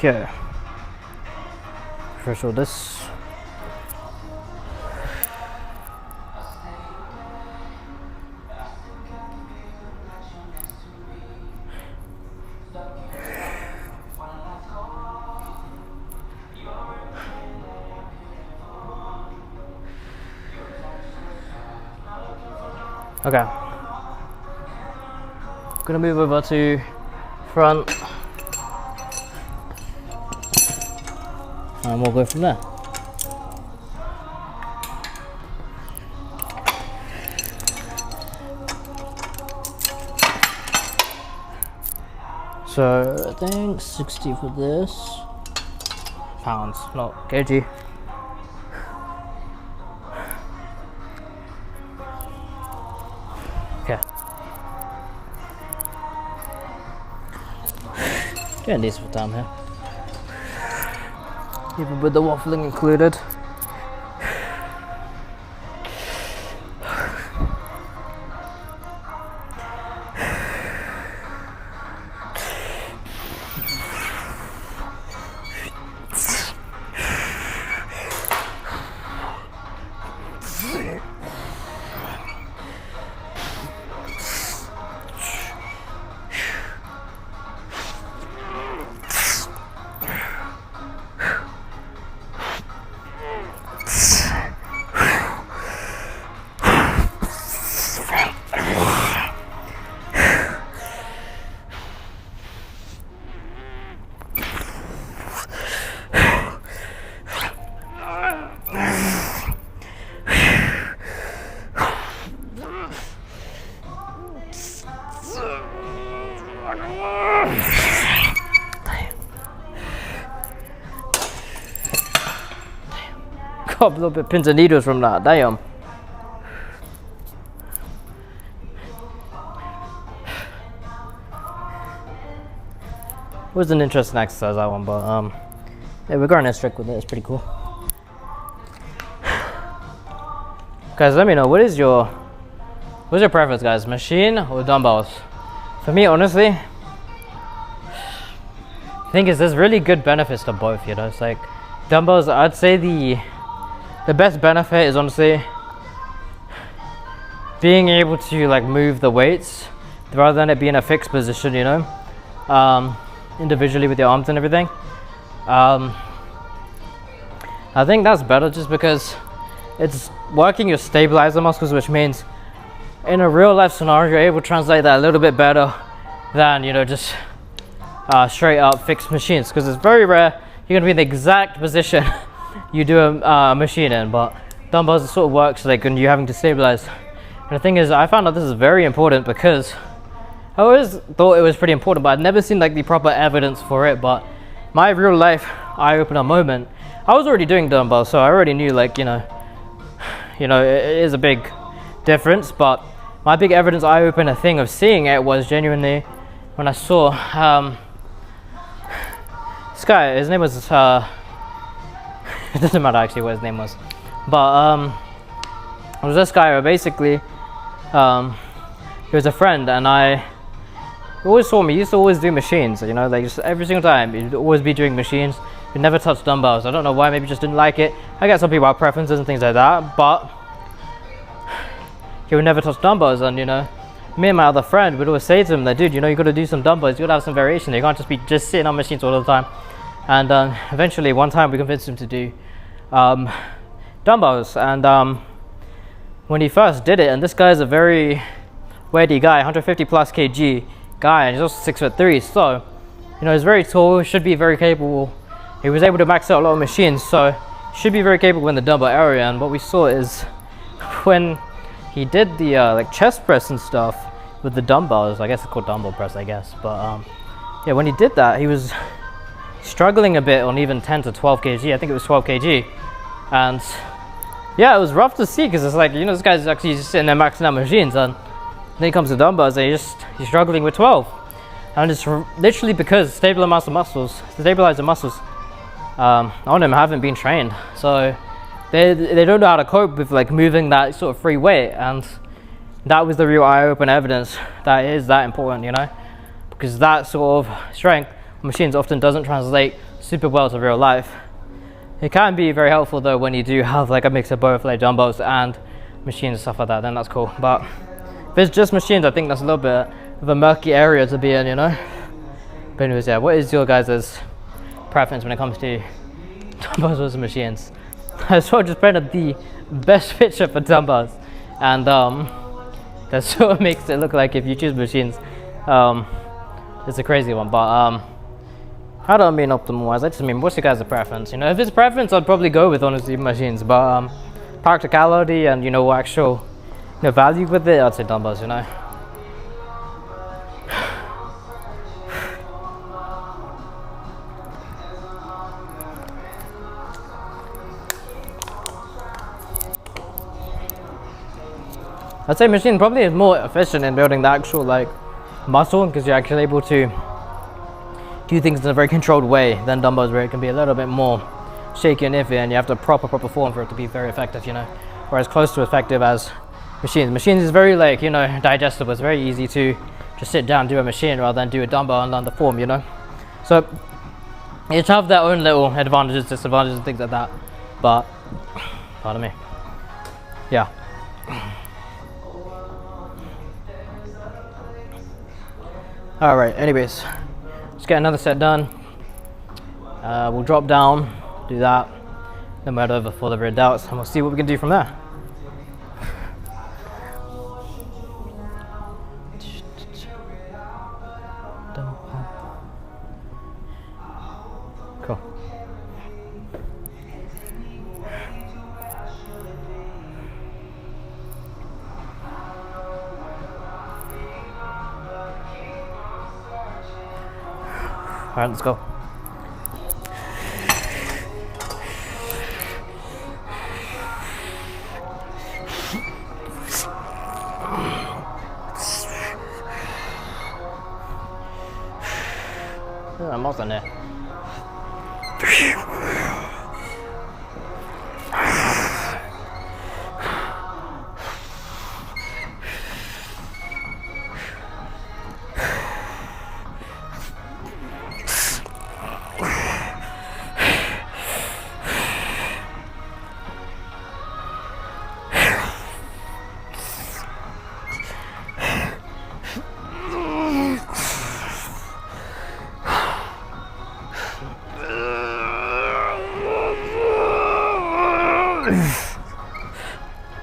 [SPEAKER 1] Okay, refresh all this. Okay, gonna move over to front. And we'll go from there. So I think 60 for this. Pounds, not kg. Okay. Getting decent for time here. Even with the waffling included. Got a little bit of pins and needles from that, damn. It was an interesting exercise, that one, but yeah, we're going to strict with it. It's pretty cool. Guys, let me know, what's your preference, guys? Machine or dumbbells? For me, honestly, the thing is, there's really good benefits to both, you know. It's like dumbbells, I'd say the best benefit is honestly being able to like move the weights rather than it being a fixed position, you know, individually with your arms and everything. I think that's better just because it's working your stabilizer muscles, which means in a real life scenario you're able to translate that a little bit better than, you know, just straight up fixed machines, because it's very rare you're gonna be in the exact position you do a machine in. But dumbbells sort of works like when you're having to stabilize. And the thing is, I found out this is very important because I always thought it was pretty important, but I'd never seen like the proper evidence for it. But my real life eye-opener moment, I was already doing dumbbells, so I already knew, like, you know, it is a big difference. But my big evidence eye-opener thing of seeing it was genuinely when I saw this guy. His name was it doesn't matter actually what his name was, but it was this guy who basically he was a friend, and I always saw him. He used to always do machines, you know, like just every single time he'd always be doing machines. He'd never touch dumbbells. I don't know why, maybe just didn't like it. I get some people have preferences and things like that, but he would never touch dumbbells. And you know, me and my other friend would always say to him that, dude, you know, you got to do some dumbbells, you got to have some variation. You can't just be sitting on machines all the time. And eventually one time we convinced him to do dumbbells. And when he first did it, and this guy is a very weighty guy, 150 plus kg guy, and he's also 6'3", so you know, he's very tall, should be very capable. He was able to max out a lot of machines, so should be very capable in the dumbbell area. And what we saw is when he did the like chest press and stuff with the dumbbells, I guess it's called dumbbell press, I guess, but yeah, when he did that, he was struggling a bit on even 10 to 12 kg. I think it was 12 kg, and yeah, it was rough to see, because it's like, you know, this guy's actually just sitting there maxing out machines, and then he comes to dumbbells and he's struggling with 12. And it's literally because stabilizer muscles on him haven't been trained, so they don't know how to cope with like moving that sort of free weight. And that was the real eye-opening evidence that it is that important, you know, because that sort of strength machines often doesn't translate super well to real life. It can be very helpful though when you do have like a mix of both, like dumbbells and machines and stuff like that, then that's cool. But if it's just machines, I think that's a little bit of a murky area to be in, you know. But anyways, yeah, what is your guys' preference when it comes to dumbbells versus machines? I sort of just painted the best picture for dumbbells, and that sort of makes it look like if you choose machines, it's a crazy one. But I don't mean optimal wise, I just mean, what's your guys' preference? You know, if it's preference, I'd probably go with honestly machines, but practicality and, you know, actual, you know, value with it, I'd say dumbbells, you know. I'd say machine probably is more efficient in building the actual like muscle, because you're actually able to do things in a very controlled way than dumbbells, where it can be a little bit more shaky and iffy, and you have to proper form for it to be very effective, you know. Whereas close to effective as machines is very, like, you know, digestible. It's very easy to just sit down, do a machine rather than do a dumbbell and learn the form, you know. So each have their own little advantages, disadvantages and things like that. But pardon me, yeah. All right, anyways, let's get another set done. We'll drop down, do that, then we'll head over for the rear delts, and we'll see what we can do from there. Cool. Alright, let's go. There's a mouse in there.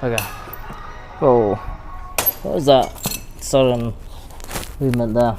[SPEAKER 1] Okay. Whoa. What was that sudden movement there?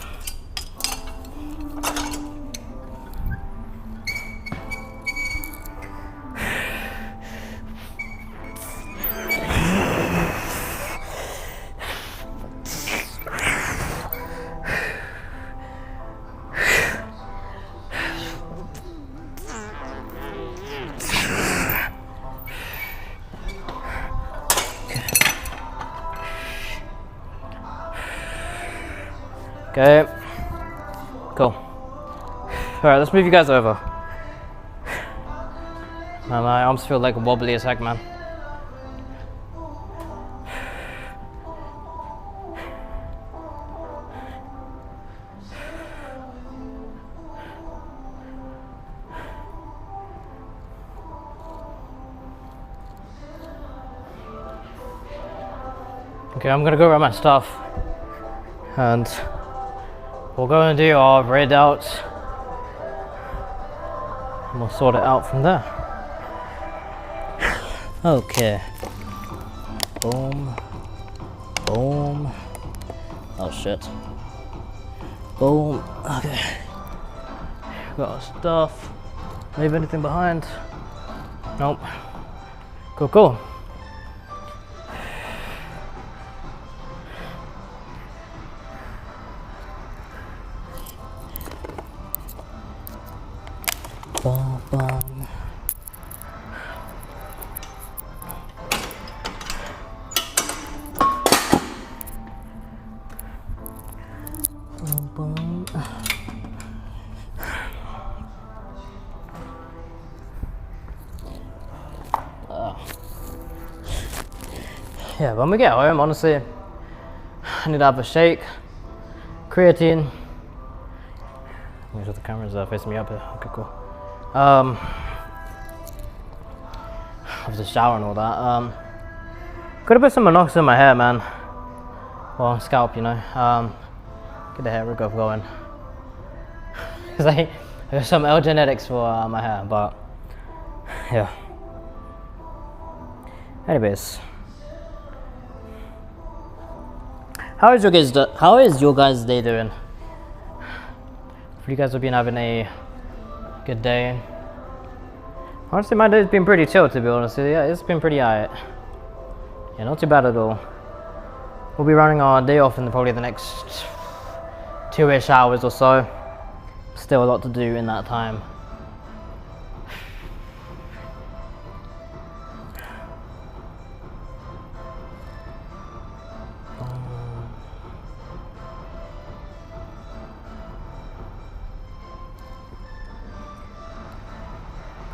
[SPEAKER 1] Okay, cool. Alright, let's move you guys over. Man, my arms feel like wobbly as heck, man. Okay, I'm gonna go grab my stuff and we'll go and do our readouts and we'll sort it out from there. Okay. Boom. Boom. Oh shit. Boom. Okay. Got our stuff. Leave anything behind? Nope. Cool, cool. Bum, bum. Bum, bum. Yeah, when we get home, honestly, I need to have a shake, creatine. Make sure the camera's facing me up here. Okay, cool. Have to shower and all that. Could have put some monoxide in my hair, man. Well, scalp, you know. Get the hair regrowth going. Cause I have some L genetics for my hair, but yeah. Anyways, how is your guys' day doing? If you guys have been having a good day. Honestly, my day's been pretty chill, to be honest with you. Yeah, it's been pretty alright. Yeah, not too bad at all. We'll be running our day off in probably the next 2-ish hours or so. Still a lot to do in that time.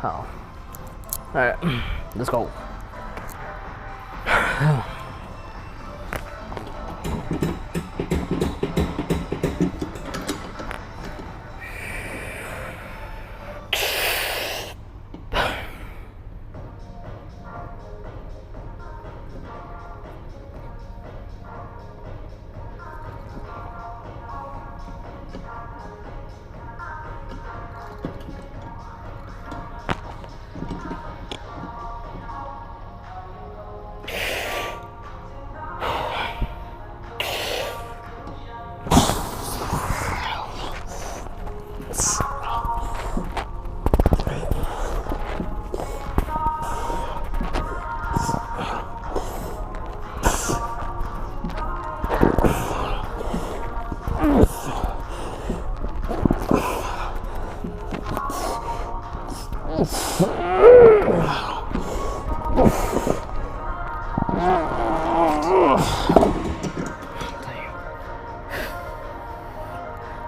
[SPEAKER 1] Oh. Alright, let's go.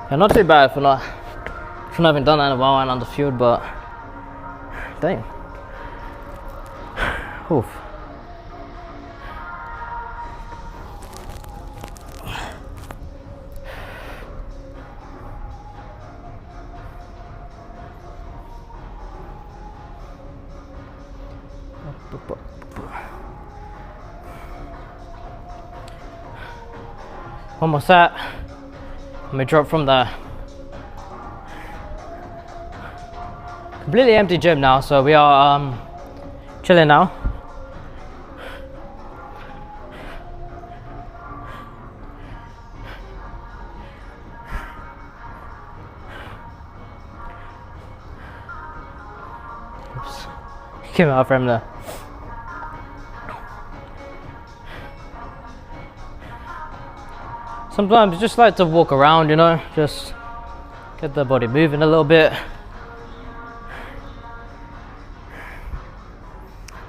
[SPEAKER 1] Yeah, not too bad for not having done that in a while and on the field, but damn. Oof. One more set. Let me drop from there. Completely empty gym now, so we are chilling now. Oops. Came out from there. Sometimes just like to walk around, you know, just get the body moving a little bit.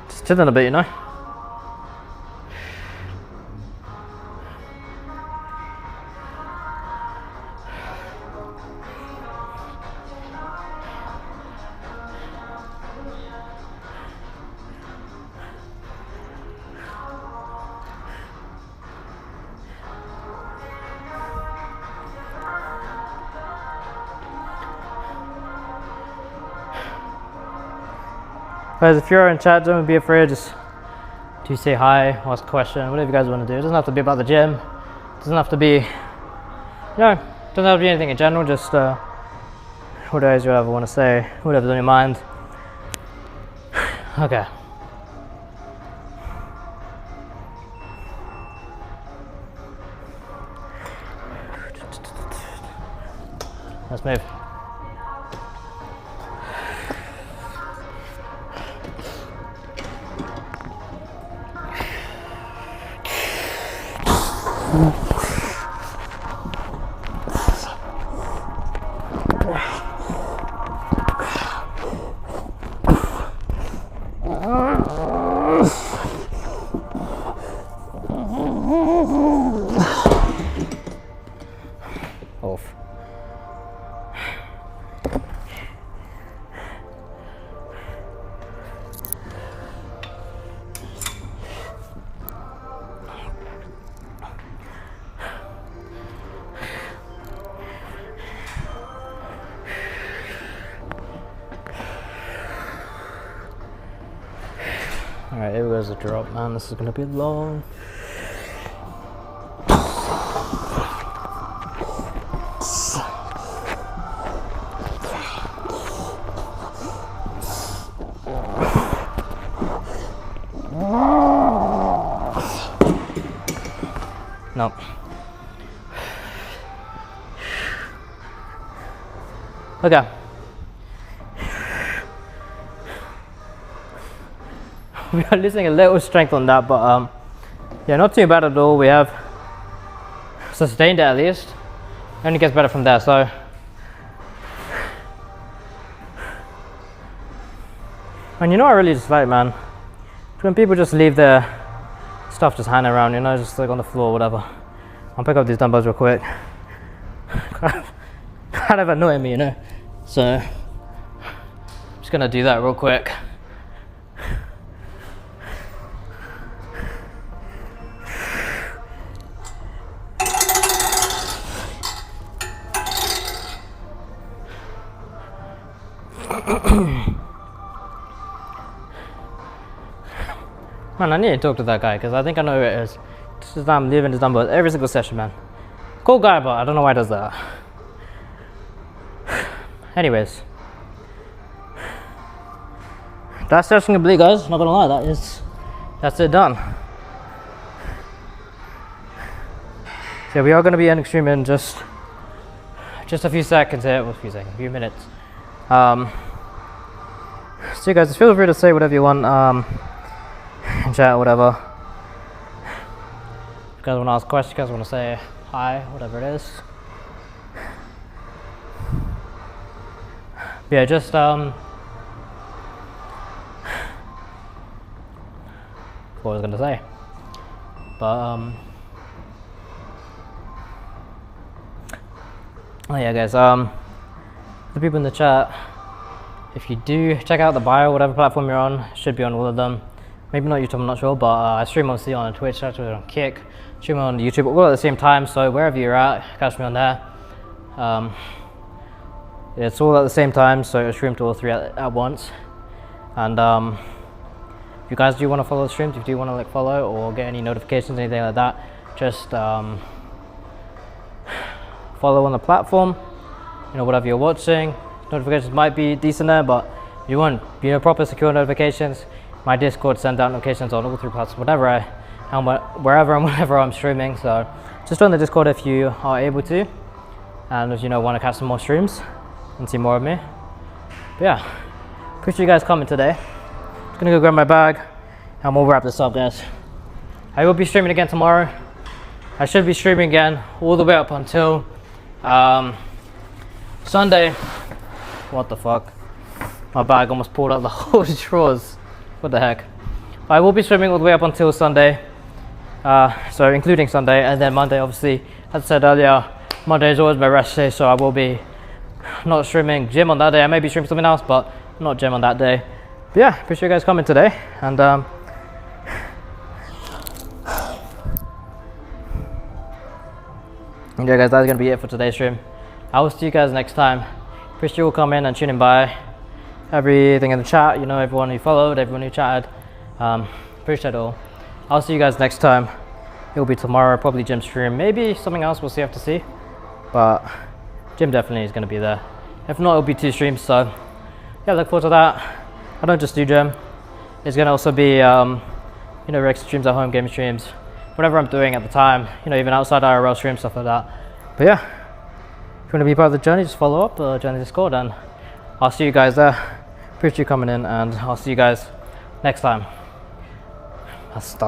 [SPEAKER 1] Just chilling a bit, you know. Guys, if you're in chat, don't be afraid. Just do say hi, ask a question, whatever you guys want to do. It doesn't have to be about the gym. It doesn't have to be, it doesn't have to be anything in general. Just whatever you ever want to say, whatever's on your mind. Okay. Let's move. Off. Alright, here goes the drop, man. This is gonna be long. No. Okay. We are losing a little strength on that, but yeah, not too bad at all. We have sustained it at least. It only gets better from there, so and you know what I really dislike, man? It's when people just leave their stuff just hanging around, you know, just like on the floor or whatever. I'll pick up these dumbbells real quick. Kind of annoying me, you know, so I'm just gonna do that real quick. Man, I need to talk to that guy because I think I know who it is. This is I'm leaving his number every single session, man. Cool guy, but I don't know why he does that. Anyways, that's session complete, guys. Not gonna lie, that's it done. So we are gonna be in extreme in just a few seconds here, well, a few minutes. So you guys, feel free to say whatever you want. In chat, whatever. If you guys want to ask questions, you guys want to say hi, whatever it is. But yeah, just what was I gonna say? But oh yeah, guys. The people in the chat, if you do check out the bio, whatever platform you're on, should be on all of them. Maybe not YouTube, I'm not sure, but I stream mostly on Twitch, I stream on Kick, stream on YouTube, all at the same time. So wherever you're at, catch me on there. It's all at the same time, so I stream to all three at once. And if you guys do want to follow the streams, if you do want to like follow or get any notifications, anything like that, just follow on the platform. You know, whatever you're watching, notifications might be decent there, but if you want, you know, proper secure notifications, my Discord sends out notifications on all three platforms, wherever and whenever I'm streaming. So just join the Discord if you are able to, and if you know want to catch some more streams and see more of me. But yeah, appreciate you guys coming today. Just gonna go grab my bag and we'll wrap this up, guys. I will be streaming again tomorrow. I should be streaming again all the way up until Sunday. What the fuck? My bag almost pulled out the whole drawers. What the heck? I will be streaming all the way up until Sunday. So including Sunday, and then Monday, obviously, as I said earlier, Monday is always my rest day, so I will be not streaming gym on that day. I may be streaming something else, but not gym on that day. But yeah, appreciate you guys coming today, and yeah guys, that's gonna be it for today's stream. I will see you guys next time. Appreciate you all coming and tuning by. Everything in the chat, you know, everyone who followed, everyone who chatted, appreciate it all. I'll see you guys next time. It'll be tomorrow, probably gym stream, maybe something else, we'll see, have to see. But gym definitely is going to be there. If not, it'll be 2 streams, so yeah, look forward to that. I don't just do gym. It's going to also be, you know, Rex streams at home, game streams, whatever I'm doing at the time, you know, even outside IRL streams, stuff like that. But yeah, if you want to be part of the journey, just follow up, join the Discord, and I'll see you guys there. Appreciate you coming in, and I'll see you guys next time.